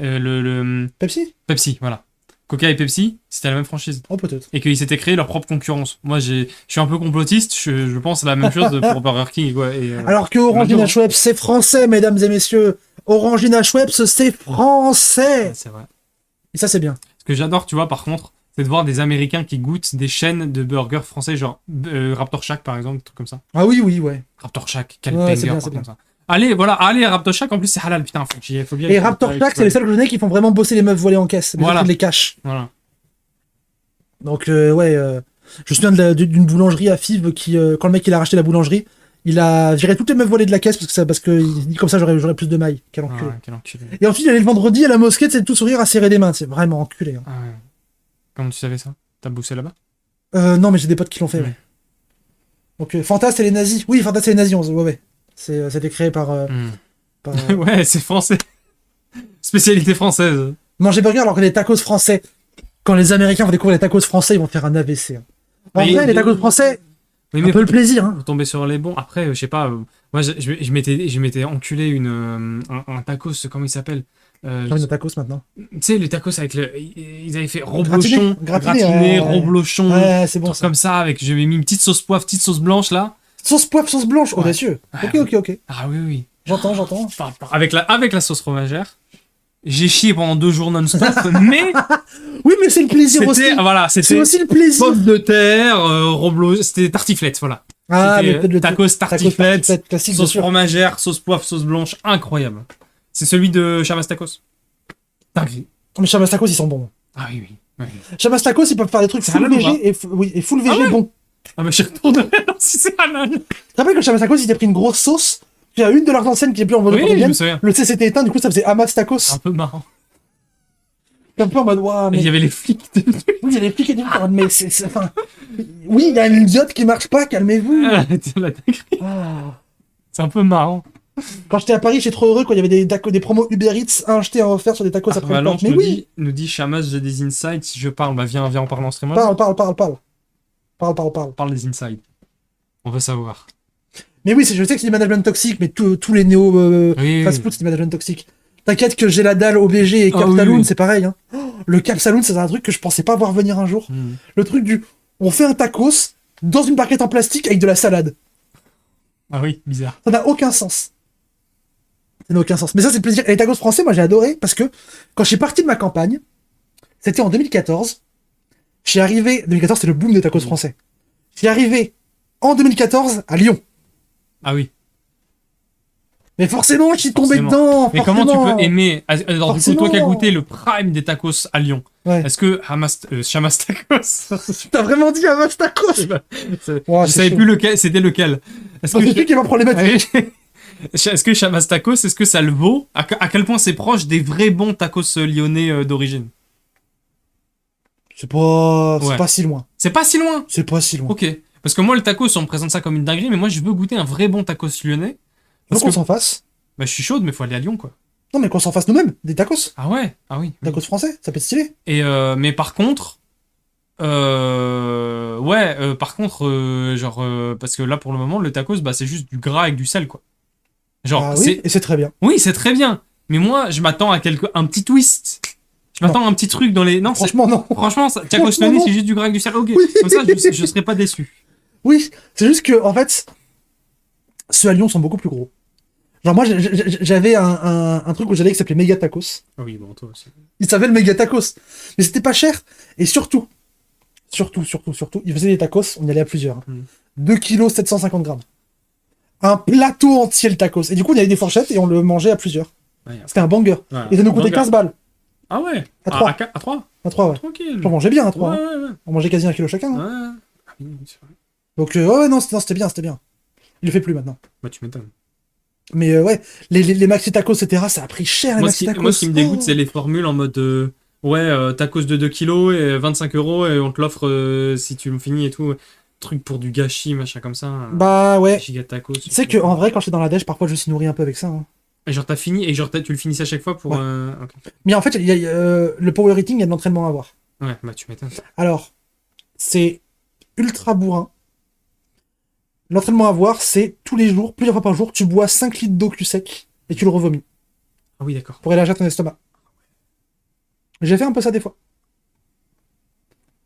Pepsi? Pepsi, voilà. Coca et Pepsi, c'était la même franchise. Oh, peut-être. Et qu'ils s'étaient créés leur propre concurrence. Moi, je suis un peu complotiste, je pense à la même chose pour Burger King. Quoi, Alors que Orangina Schweppes, c'est français, mesdames et messieurs. Orangina Schweppes, c'est français. C'est vrai. Et ça, c'est bien. Ce que j'adore, tu vois, par contre, c'est de voir des Américains qui goûtent des chaînes de burgers français, genre Raptor Shack, par exemple, des trucs comme ça. Ah oui, oui, ouais. Raptor Shack, quel Ouais, banger, c'est bien, par c'est bien. contre, ça. Allez, voilà, allez, Raptor Shack, en plus, c'est halal, putain, faut bien... Et Raptor Shack, c'est les seuls que je connais qui font vraiment bosser les meufs voilées en caisse. Les Voilà. autres, ils les cachent. Voilà. Donc, ouais, je me souviens d'une boulangerie à Fives qui, quand le mec il a racheté la boulangerie, il a viré toutes les meufs voilées de la caisse parce que il dit comme ça j'aurais plus de mailles. Quel enculé. Quel enculé. Et ensuite, il allait le vendredi à la mosquée, c'est tout sourire à serrer des mains. C'est vraiment enculé. Hein. Ah ouais. Comment tu savais ça? T'as bossé là-bas? Non, mais j'ai des potes qui l'ont fait, ouais. Donc, Fantas et les nazis. Oui, Fantas et les nazis, ouais. C'était créé par. Ouais, c'est français. Spécialité française. Manger burger alors que les tacos français. Quand les Américains vont découvrir les tacos français, ils vont faire un AVC. Hein. En vrai, les tacos français, oui, un peu le plaisir. Hein. Vous tombez sur les bons. Après, je sais pas. Moi, je m'étais enculé un tacos, comment il s'appelle? J'ai envie de tacos maintenant. Tu sais, les tacos avec le. Ils avaient fait reblochon, gratiné, reblochon. Ouais, c'est bon. Ça. Comme ça, avec. J'avais mis une petite sauce poivre, petite sauce blanche là. Sauce poivre, sauce blanche, audacieux. Ok. Ah oui. J'entends. Enfin, avec la sauce fromagère. J'ai chié pendant 2 jours non-stop, mais... Oui, mais c'est le plaisir aussi. Voilà, c'est aussi le plaisir. Pommes de terre, c'était tartiflette, voilà. Ah, mais peut-être le tacos tartiflette, classique, sauce fromagère, sauce poivre, sauce blanche, incroyable. C'est celui de Chamas Tacos. Dingue. Mais Chamas Tacos, ils sont bons. Ah oui. Chamas Tacos, ils peuvent faire des trucs full VG et full VG bon. Ah mais j'y retournerai si c'est halal. Tu te rappelles que Chamas Tacos, ils avaient pris une grosse sauce. Il y a une de leurs enseignes qui est plus en mode le C s'était éteint, du coup ça faisait Hamas Tacos. Un peu marrant. Un peu en mode waouh. Mais il y avait les flics. Oui, il y a les flics et tout. Mais c'est enfin. Oui, il y a une idiote qui marche pas, calmez-vous. C'est un peu marrant. Quand j'étais à Paris, j'étais trop heureux quand il y avait des promos Uber Eats, un acheté, un offert sur des tacos après le Valence Mais oui. nous dit Chamas, j'ai des insights. Si je parle, viens en parler en stream. Parle. Parle des insights. On veut savoir. Mais oui, je sais que c'est du management toxique, mais tous les néo fast-food, c'est du management toxique. T'inquiète que j'ai la dalle OBG et Cap Saloon, c'est pareil. Hein. Le Cap Saloon, c'est un truc que je pensais pas voir venir un jour. Le truc on fait un tacos dans une barquette en plastique avec de la salade. Ah oui, bizarre. Ça n'a aucun sens. Mais ça, c'est le plaisir. Et les tacos français, moi, j'ai adoré parce que quand je suis parti de ma campagne, c'était en 2014. 2014, c'est le boom des tacos français. J'y arrivé en 2014 à Lyon. Ah oui. Mais forcément, je suis tombé dedans. Mais comment tu peux aimer... Alors, du coup, toi qui as goûté le prime des tacos à Lyon, est-ce que Chamas Tacos... T'as vraiment dit Hamas Tacos? Je savais plus lequel, c'était lequel. Est-ce que c'est lui qui est ma problématique? Est-ce que Chamas Tacos, est-ce que ça le vaut? À quel point c'est proche des vrais bons tacos lyonnais d'origine? C'est pas si loin. C'est pas si loin? C'est pas si loin. Ok. Parce que moi, le tacos, on me présente ça comme une dinguerie, mais moi, je veux goûter un vrai bon tacos lyonnais. Faut qu'on s'en fasse. Bah, je suis chaude, mais faut aller à Lyon, quoi. Non, mais qu'on s'en fasse nous-mêmes, des tacos. Ah ouais? Ah oui. Tacos français, ça peut être stylé. Et mais par contre, parce que là, pour le moment, le tacos, bah, c'est juste du gras avec du sel, quoi. Genre, oui, et c'est très bien. Oui, c'est très bien. Mais moi, je m'attends à un petit twist. Je m'attends à un petit truc dans les... Non, franchement, non. Franchement, tacos lyonnais, c'est juste du gras avec du sel. Ok. Oui. Comme ça, je serais pas déçu. Oui, c'est juste que, en fait, ceux à Lyon sont beaucoup plus gros. Genre, moi, j'avais un truc où j'allais qui s'appelait Méga Tacos. Ah oui, bon, toi aussi. Il s'appelle Méga Tacos. Mais c'était pas cher. Et surtout, il faisait des tacos, on y allait à plusieurs. 2 kg 750 grammes. Un plateau entier le tacos. Et du coup, il y avait des fourchettes et on le mangeait à plusieurs. Ouais, c'était un banger. Ouais, et ça nous coûtait 15 balles. Ah ouais? À 3. À 3? À 3, ouais. Tranquille. On mangeait bien à 3. Ouais. On mangeait quasi 1 kg chacun. Ouais. Ah oui, c'est vrai. Donc, non, c'était bien. Il le fait plus maintenant. Bah, tu m'étonnes. Mais ouais, les maxi tacos, etc., ça a pris cher, les maxi tacos. Moi, ce qui me dégoûte, c'est les formules en mode tacos de 2 kilos et 25 € et on te l'offre si tu le finis et tout. Truc pour du gâchis, machin comme ça. Bah ouais. Giga tacos. Tu sais qu'en vrai, quand je suis dans la dèche, parfois je me suis nourri un peu avec ça. Hein. Et genre, t'as fini, et genre, tu le finissais à chaque fois pour... Ouais. Ok. Mais en fait, le power eating, il y a de l'entraînement à avoir. Ouais, bah tu m'étonnes. Alors, c'est ultra bourrin. L'entraînement à avoir, c'est tous les jours, plusieurs fois par jour, tu bois 5 litres d'eau cul sec et tu le revomis Ah oui, d'accord. pour élargir ton estomac. J'ai fait un peu ça des fois.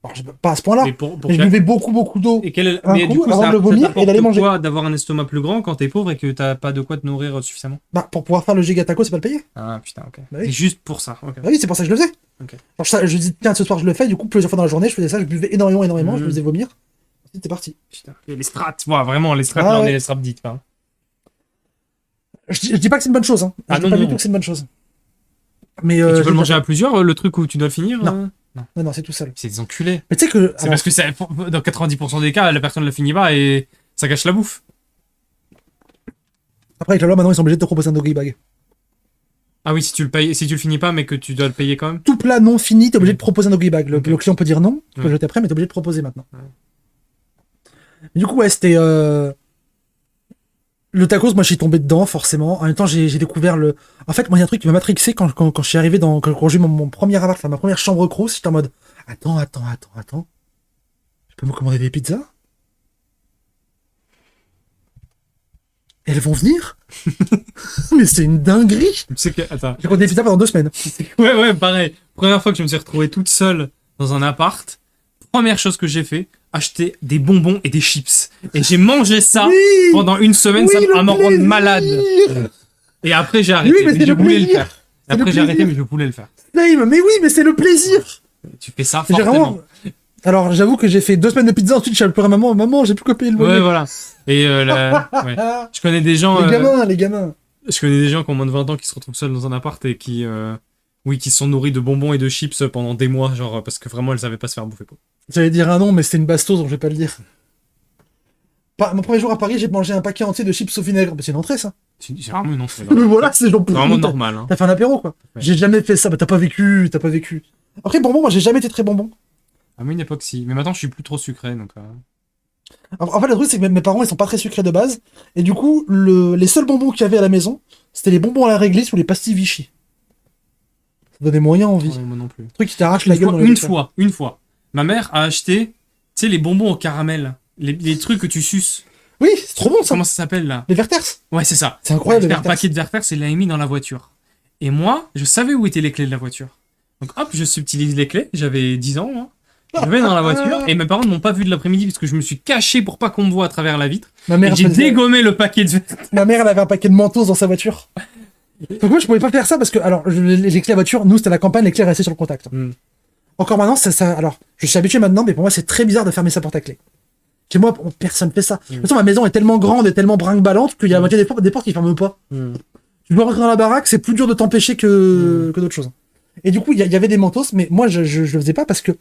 Alors, pas à ce point-là, Mais mais je buvais beaucoup d'eau Et quel est... un Mais du coup coup, avant ça, de le ça vomir et d'aller t'apporte manger. quoi d'avoir un estomac plus grand quand t'es pauvre et que t'as pas de quoi te nourrir suffisamment? Bah, pour pouvoir faire le giga taco, c'est pas le payer. Ah putain, ok. Bah oui. C'est juste pour ça, ok. Bah oui, c'est pour ça que je le faisais. Ok. Alors, je dis, tiens, ce soir je le fais, du coup, plusieurs fois dans la journée, je faisais ça, je buvais énormément, je me faisais vomir. C'était parti. Putain. Et les strats, ouais, vraiment, les strats, Ah, là, on ouais. est les strats dites, hein. Je dis pas que c'est une bonne chose, hein. Ah, Je dis non, pas non, du tout non. que c'est une bonne chose. Mais Et tu peux je le manger l'ai à plusieurs, le truc où tu dois le finir? Non. Non, c'est tout seul. C'est des enculés. Mais tu sais que. C'est parce que dans 90% des cas, la personne ne le finit pas et ça gâche la bouffe. Après, avec la loi, maintenant, ils sont obligés de te proposer un doggy bag. Ah oui, si tu le payes, si tu le finis pas, mais que tu dois le payer quand même. Tout plat non fini, t'es obligé de proposer un doggy bag. Le client peut dire non, tu peux Ouais. le jeter après, mais t'es obligé de proposer maintenant. Ouais. Du coup, ouais, c'était. Le tacos, moi, je suis tombé dedans, forcément. En même temps, j'ai découvert le. En fait, moi, il y a un truc qui m'a matrixé quand je suis arrivé quand j'ai eu mon premier appart, enfin, ma première chambre crousse, j'étais en mode. Attends. Je peux me commander des pizzas? Elles vont venir? Mais c'est une dinguerie! Tu sais que, attends. J'ai commandé des pizzas pendant 2 semaines. Ouais, pareil. Première fois que je me suis retrouvé toute seule dans un appart, première chose que j'ai fait, acheter des bonbons et des chips. Et j'ai mangé ça Oui pendant une semaine, Oui, ça le à m'en rendre plaisir malade. Et après, j'ai arrêté. Oui, mais mais c'est je le voulais le plaisir. faire. C'est Après, le j'ai arrêté, plaisir. mais je voulais le faire. Same, mais oui, mais c'est le plaisir! Tu fais ça J'ai fortement. vraiment. Alors, j'avoue que j'ai fait 2 semaines de pizza, ensuite j'ai pleuré à maman, j'ai plus qu'à payer le loyer. Ouais, voilà. Et ouais. Je connais des gens. Les gamins. Je connais des gens qui ont moins de 20 ans qui se retrouvent seuls dans un appart et qui, qui se sont nourris de bonbons et de chips pendant des mois, genre parce que vraiment elles savaient pas se faire bouffer. Quoi. J'allais dire un nom, mais c'était une bastos, donc je vais pas le dire. Mon premier jour à Paris, j'ai mangé un paquet entier de chips au vinaigre. Mais c'est une entrée, ça. C'est vraiment une entrée. Mais voilà, c'est genre vraiment normal. Hein. T'as fait un apéro, quoi. Ouais. J'ai jamais fait ça, bah t'as pas vécu. Après, bonbons, moi j'ai jamais été très bonbon. À une époque, si. Mais maintenant, je suis plus trop sucré, donc. En fait, le truc, c'est que mes parents, ils sont pas très sucrés de base. Et du coup, les seuls bonbons qu'il y avait à la maison, c'était les bonbons à la réglisse ou les pastilles Vichy. Ça donnait moyen envie. Ouais, moi non plus. Le truc qui t'arrache la gueule dans les Une fois, ma mère a acheté, tu sais, les bonbons au caramel. Les trucs que tu suces. Oui, c'est trop bon ça. Comment ça s'appelle là? Les Werthers. Ouais, c'est ça. C'est incroyable, Elle a les fait un paquet de Werther, et l'a mis dans la voiture. Et moi, je savais où étaient les clés de la voiture. Donc hop, je subtilise les clés. J'avais 10 ans, moi. Je vais dans la voiture et mes parents ne m'ont pas vu de l'après-midi parce que je me suis caché pour pas qu'on me voie à travers la vitre. Et j'ai dégommé le paquet de Werther. Ma mère, elle avait un paquet de Mentos dans sa voiture. Donc moi, je pouvais pas faire ça parce que, alors, les clés à voiture, nous, c'était la campagne, les clés restaient sur le contact. Encore maintenant, alors, je suis habitué maintenant, mais pour moi, c'est très bizarre de fermer sa porte à clé. Chez moi, personne fait ça. De toute façon, ma maison est tellement grande et tellement brinque-ballante qu'il y a la moitié des portes qui ferment pas. Tu dois rentrer dans la baraque, c'est plus dur de t'empêcher que d'autres choses. Et du coup, il y avait des Mentos, mais moi, je le faisais pas parce que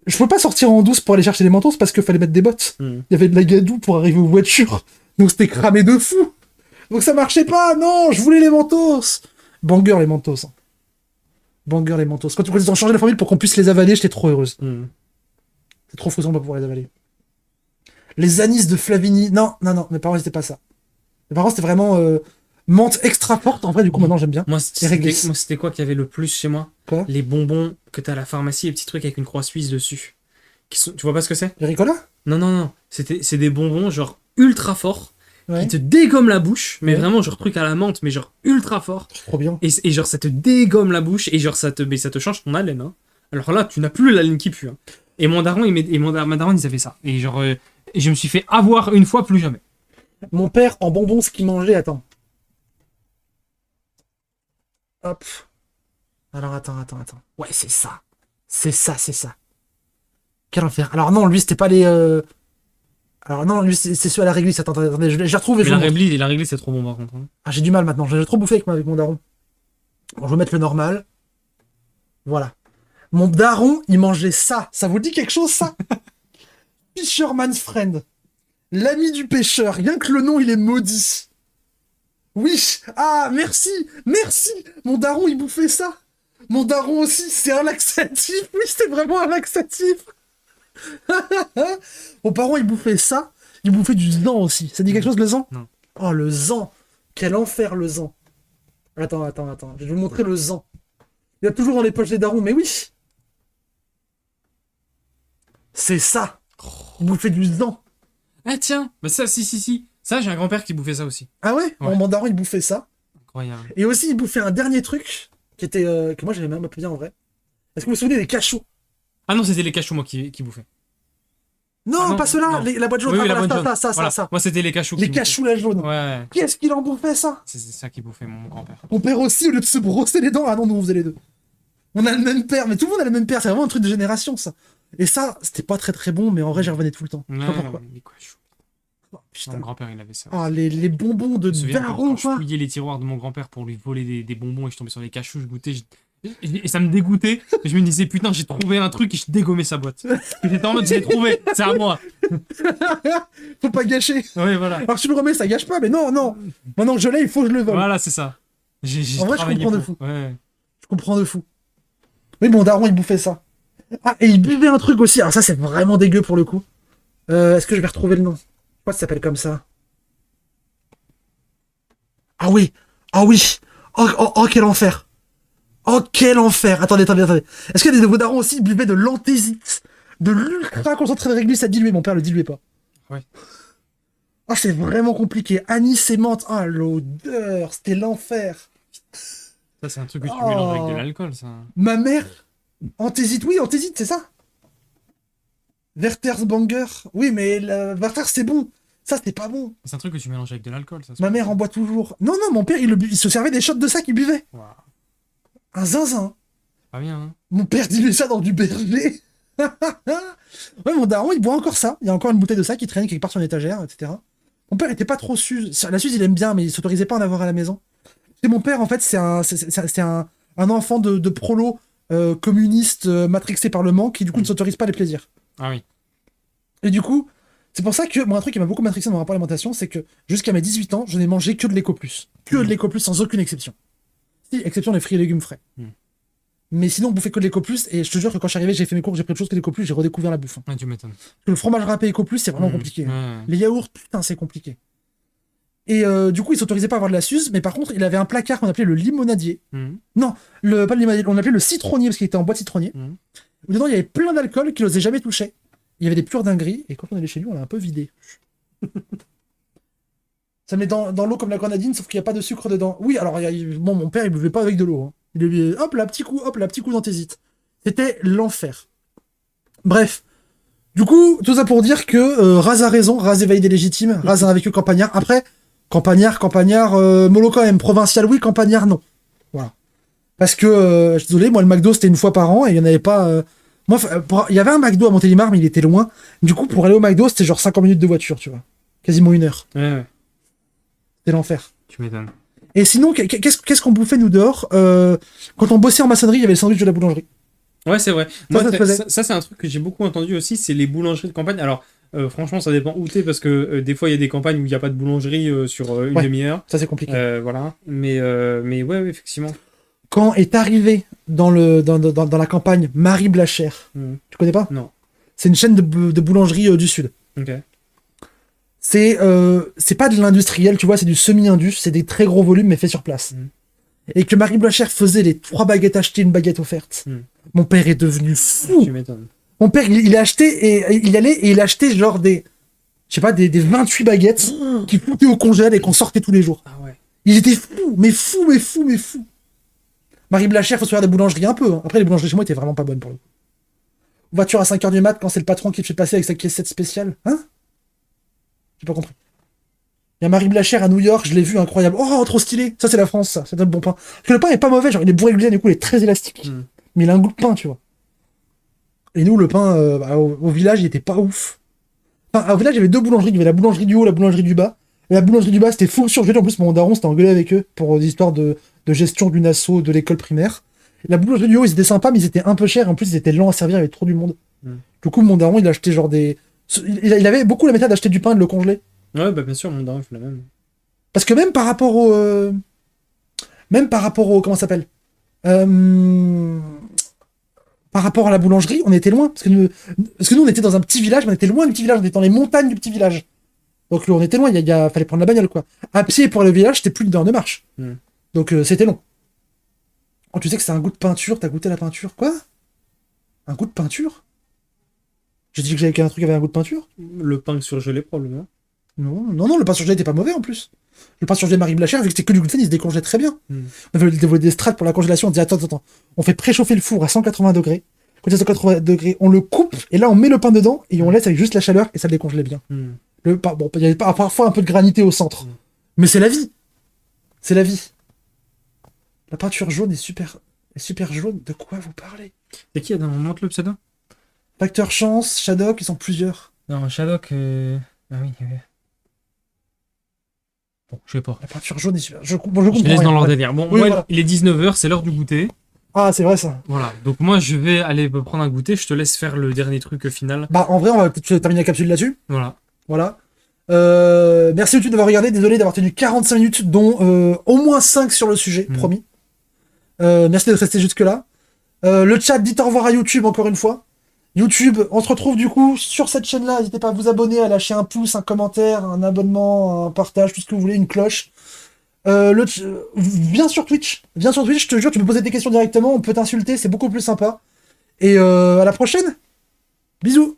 je pouvais pas sortir en douce pour aller chercher des Mentos parce qu'il fallait mettre des bottes. Il y avait de la gadoue pour arriver aux voitures. Donc c'était cramé de fou. Donc ça marchait pas. Non, je voulais les Mentos. Banger les Mentos. Banger les Mentos. Quand ils ont changé la formule pour qu'on puisse les avaler, j'étais trop heureuse. C'est trop frustrant de pas pouvoir les avaler. Les anis de Flavigny. Non, mes parents, c'était pas ça. Mes parents, c'était vraiment menthe extra forte. En vrai, du coup, maintenant, j'aime bien. Moi, c'était quoi qu'il y avait le plus chez moi? Quoi? Les bonbons que t'as à la pharmacie, les petits trucs avec une croix suisse dessus. Tu vois pas ce que c'est? Les Ricola? Non. C'est des bonbons, genre, ultra forts. Ouais. Qui te dégomment la bouche, mais Ouais. vraiment, genre, truc à la menthe, mais genre, ultra fort. Trop bien. Et genre, ça te dégomme la bouche, et genre, ça te change ton haleine. Hein. Alors là, tu n'as plus l'haleine qui pue. Hein. Et mon daron, ma daronne, ils avaient ça. Et genre, et je me suis fait avoir une fois, plus jamais. Mon père, en bonbons, ce qu'il mangeait, attends. Hop. Alors, attends. Ouais, c'est ça. C'est ça. Quel enfer. Alors non, lui, c'était pas les... Alors non, lui, c'est ceux à la réglisse. Attendez, je les retrouve et je Mais vous montre. la réglisse, c'est trop bon, par contre. Hein. Ah, j'ai du mal maintenant. J'ai trop bouffé avec mon daron. Bon, je vais mettre le normal. Voilà. Mon daron, il mangeait ça. Ça vous dit quelque chose, ça? Fisherman's Friend. L'ami du pêcheur. Rien que le nom, il est maudit. Oui. Ah, merci. Mon daron, il bouffait ça. Mon daron aussi, c'est un laxatif. Oui, c'est vraiment un laxatif. Mon parent, il bouffait ça. Il bouffait du zan aussi. Ça dit quelque chose, le zan? Non. Oh, le zan. Quel enfer, le zan. Attends. Je vais vous montrer le zan. Il y a toujours dans les poches des darons, mais oui. C'est ça. Vous bouffez du zan. Ah tiens, bah ça, si. Ça, j'ai un grand-père qui bouffait ça aussi. Ah ouais, mon daron, il bouffait ça. Incroyable. Et aussi, il bouffait un dernier truc qui était que moi j'avais même pas bien en vrai. Est-ce que vous vous souvenez des cachous? Ah non, c'était les cachous, moi, qui bouffaient. Non, pas ceux-là, la boîte jaune. Oui, la boîte jaune. Ça. Moi, c'était les cachous. Les cachous, la jaune. Ouais. Qui est-ce qu'il en bouffait, ça? C'est ça qui bouffait mon grand-père. Mon père aussi, au lieu de se brosser les dents. Ah non, nous on faisait les deux. On a le même père, mais tout le monde a le même père. C'est vraiment un truc de génération, ça. Et ça, c'était pas très très bon, mais en vrai, j'y revenais tout le temps. Je sais pas pourquoi. Les cachous. Oh, putain. Mon grand-père, il avait ça. Ah, les bonbons de daron, quoi. Je fouillais les tiroirs de mon grand-père pour lui voler des bonbons et je tombais sur les cachous, je goûtais. Et ça me dégoûtait. Et je me disais, putain, j'ai trouvé un truc et je dégommais sa boîte. Et j'étais en mode, j'ai trouvé, c'est à moi. Faut pas gâcher. Oui, voilà. Alors tu le remets, ça gâche pas, mais non. Maintenant que je l'ai, il faut que je le vole. Voilà, c'est ça. En vrai, je comprends de fou. Ouais. Je comprends de fou. Oui, mon daron, il bouffait ça. Ah, et il buvait un truc aussi. Alors ça, c'est vraiment dégueu pour le coup. Est-ce que je vais retrouver le nom? Je crois que ça s'appelle comme ça. Ah oui. Oh, quel enfer. Oh, quel enfer. Attendez. Est-ce qu'il y a des vos darons aussi, ils buvaient de l'anthésite, de l'ultra concentré de réglisse à diluer? Mon père le diluait pas. Ouais. Ah, c'est vraiment compliqué. Anis et menthe. Ah, l'odeur. C'était l'enfer. Ça, c'est un truc que tu mélanges avec de l'alcool, ça. Ma mère. Anthésite, oui, anthésite, c'est ça. Werthersbanger. Oui, mais Werther, c'est bon. Ça, c'était pas bon. C'est un truc que tu mélanges avec de l'alcool, ça. Ma mère en boit toujours. Non, mon père, il se servait des shots de ça qu'il buvait. Wow. Un zinzin. Pas bien, hein. Mon père diluait ça dans du berger. Ouais, mon daron, il boit encore ça. Il y a encore une bouteille de ça qui traîne quelque part sur une étagère, etc. Mon père était pas trop Suze. La Suze, il aime bien, mais il s'autorisait pas à en avoir à la maison. Et mon père, en fait, c'est un enfant de prolo communiste matrixé par le Mans qui, du coup, ne s'autorise pas les plaisirs. Ah oui. Et du coup, c'est pour ça que, moi, un truc qui m'a beaucoup matrixé dans mon rapport à l'alimentation, c'est que jusqu'à mes 18 ans, je n'ai mangé que de l'éco-plus. Que de l'éco-plus sans aucune exception. Si, exception les fruits et légumes frais. Mais sinon, on bouffait que de l'éco-plus, et je te jure que quand je suis arrivé, j'ai fait mes cours, j'ai pris autre chose que l'éco-plus, j'ai redécouvert la bouffe. Ah, tu m'étonnes. Parce que le fromage râpé éco-plus, c'est vraiment compliqué. Les yaourts, putain, c'est compliqué. Et du coup, il s'autorisait pas à avoir de la Suze, mais par contre, il avait un placard qu'on appelait le limonadier. Non, pas le limonadier, on l'appelait le citronnier, parce qu'il était en bois de citronnier. Où dedans, il y avait plein d'alcool qu'il n'osait jamais toucher. Il y avait des pures dingueries, et quand on allait chez lui, on l'a un peu vidé. Ça met dans l'eau comme la grenadine, sauf qu'il n'y a pas de sucre dedans. Oui, alors, bon, mon père, il buvait pas avec de l'eau. Hein. Il buvait, hop, là, petit coup d'anthésite. C'était l'enfer. Bref. Du coup, tout ça pour dire que Raz a raison, Raz est validé légitime, Raz a vécu campagnard. Après, campagnard, mollo quand même, provincial oui, campagnard non. Voilà. Parce que, je suis désolé, moi le McDo c'était une fois par an et il n'y en avait pas... il y avait un McDo à Montélimar, mais il était loin. Du coup, pour aller au McDo, c'était genre 50 minutes de voiture, tu vois. Quasiment 1 heure. Ouais. C'était l'enfer. Tu m'étonnes. Et sinon, qu'est-ce qu'on bouffait nous dehors quand on bossait en maçonnerie, il y avait le sandwich de la boulangerie. Ouais, c'est vrai. Ça, c'est un truc que j'ai beaucoup entendu aussi, c'est les boulangeries de campagne. Alors, franchement, ça dépend où t'es, parce que des fois, il y a des campagnes où il n'y a pas de boulangerie sur une demi-heure. Ça, c'est compliqué. Voilà. Mais ouais, effectivement. Quand est arrivé dans la campagne Marie Blacher, tu connais pas? Non. C'est une chaîne de boulangerie du Sud. Ok. C'est pas de l'industriel, tu vois, c'est du semi-indus, c'est des très gros volumes, mais fait sur place. Et que Marie Blacher faisait les 3 baguettes achetées, 1 baguette offerte. Mon père est devenu fou. Tu m'étonnes. Mon père, il a acheté, et il y allait, et il achetait genre des 28 baguettes qui foutaient au congèle et qu'on sortait tous les jours. Ah ouais. Il était fou, mais fou. Marie Blacher, faut se faire des boulangeries un peu. Hein. Après, les boulangeries chez moi étaient vraiment pas bonnes pour le coup. Voiture à 5h du mat quand c'est le patron qui te fait passer avec sa caissette spéciale. Hein? J'ai pas compris. Il y a Marie Blacher à New York, je l'ai vu, incroyable. Oh, trop stylé. Ça, c'est la France, ça. C'est notre bon pain. Parce que le pain est pas mauvais, genre, il est bourré de gluten, du coup, il est très élastique. Mais il a un goût de pain, tu vois. Et nous, le pain, au village, il était pas ouf. Enfin, au village, il y avait 2 boulangeries. Il y avait la boulangerie du haut, la boulangerie du bas. Et la boulangerie du bas, c'était full surgelé. En plus, mon daron s'était engueulé avec eux pour des histoires de gestion d'une asso de l'école primaire. La boulangerie du haut, ils étaient sympas, mais ils étaient un peu chers. En plus, ils étaient lents à servir, il y avait trop du monde. Du coup, mon daron, il a acheté genre des... Il avait beaucoup la méthode d'acheter du pain et de le congeler. Ouais, bah bien sûr, mon daron fait la même. Parce que même par rapport au... Comment ça s'appelle par rapport à la boulangerie, on était loin. Parce que nous, on était dans un petit village, mais on était loin du petit village. On était dans les montagnes du petit village. Donc on était loin, fallait prendre la bagnole, quoi. À pied pour aller au village, c'était plus d'1 heure de marche. Donc c'était long. Oh, tu sais que c'est un goût de peinture, t'as goûté la peinture? Quoi? Un goût de peinture? J'ai dit que j'avais un truc avec un goût de peinture? Le pain surgelé, probablement. Non, le pain surgelé était pas mauvais en plus. Le pain surgelé Marie Blachère, vu que c'était que du gluten, il se décongelait très bien. On avait développé des strates pour la congélation, on dit attends, on fait préchauffer le four à 180 degrés. Quand il est à 180 degrés, on le coupe, et là on met le pain dedans, et on laisse avec juste la chaleur, et ça le décongelait bien. Bon, il y avait parfois un peu de granité au centre. Mais c'est la vie. C'est la vie. La peinture jaune est super jaune. De quoi vous parlez? C'est qui? Montre le pseudo. Facteur chance, Shadok, ils sont plusieurs. Non, Shadok. Ah oui. Bon, je sais pas. La peinture jaune est super. Je comprends je laisse dans leur délire. Bon, oui, ouais, voilà. Il est 19h, c'est l'heure du goûter. Ah, c'est vrai ça. Voilà. Donc moi, je vais aller prendre un goûter. Je te laisse faire le dernier truc final. Bah, en vrai, on va peut-être terminer la capsule là-dessus. Voilà. Merci YouTube d'avoir regardé. Désolé d'avoir tenu 45 minutes, dont au moins 5 sur le sujet, promis. Merci d'être resté jusque-là. Le chat, dites au revoir à YouTube encore une fois. YouTube, on se retrouve du coup sur cette chaîne-là. N'hésitez pas à vous abonner, à lâcher un pouce, un commentaire, un abonnement, un partage, tout ce que vous voulez, une cloche. Viens sur Twitch, je te jure, tu peux poser des questions directement, on peut t'insulter, c'est beaucoup plus sympa. Et à la prochaine. Bisous.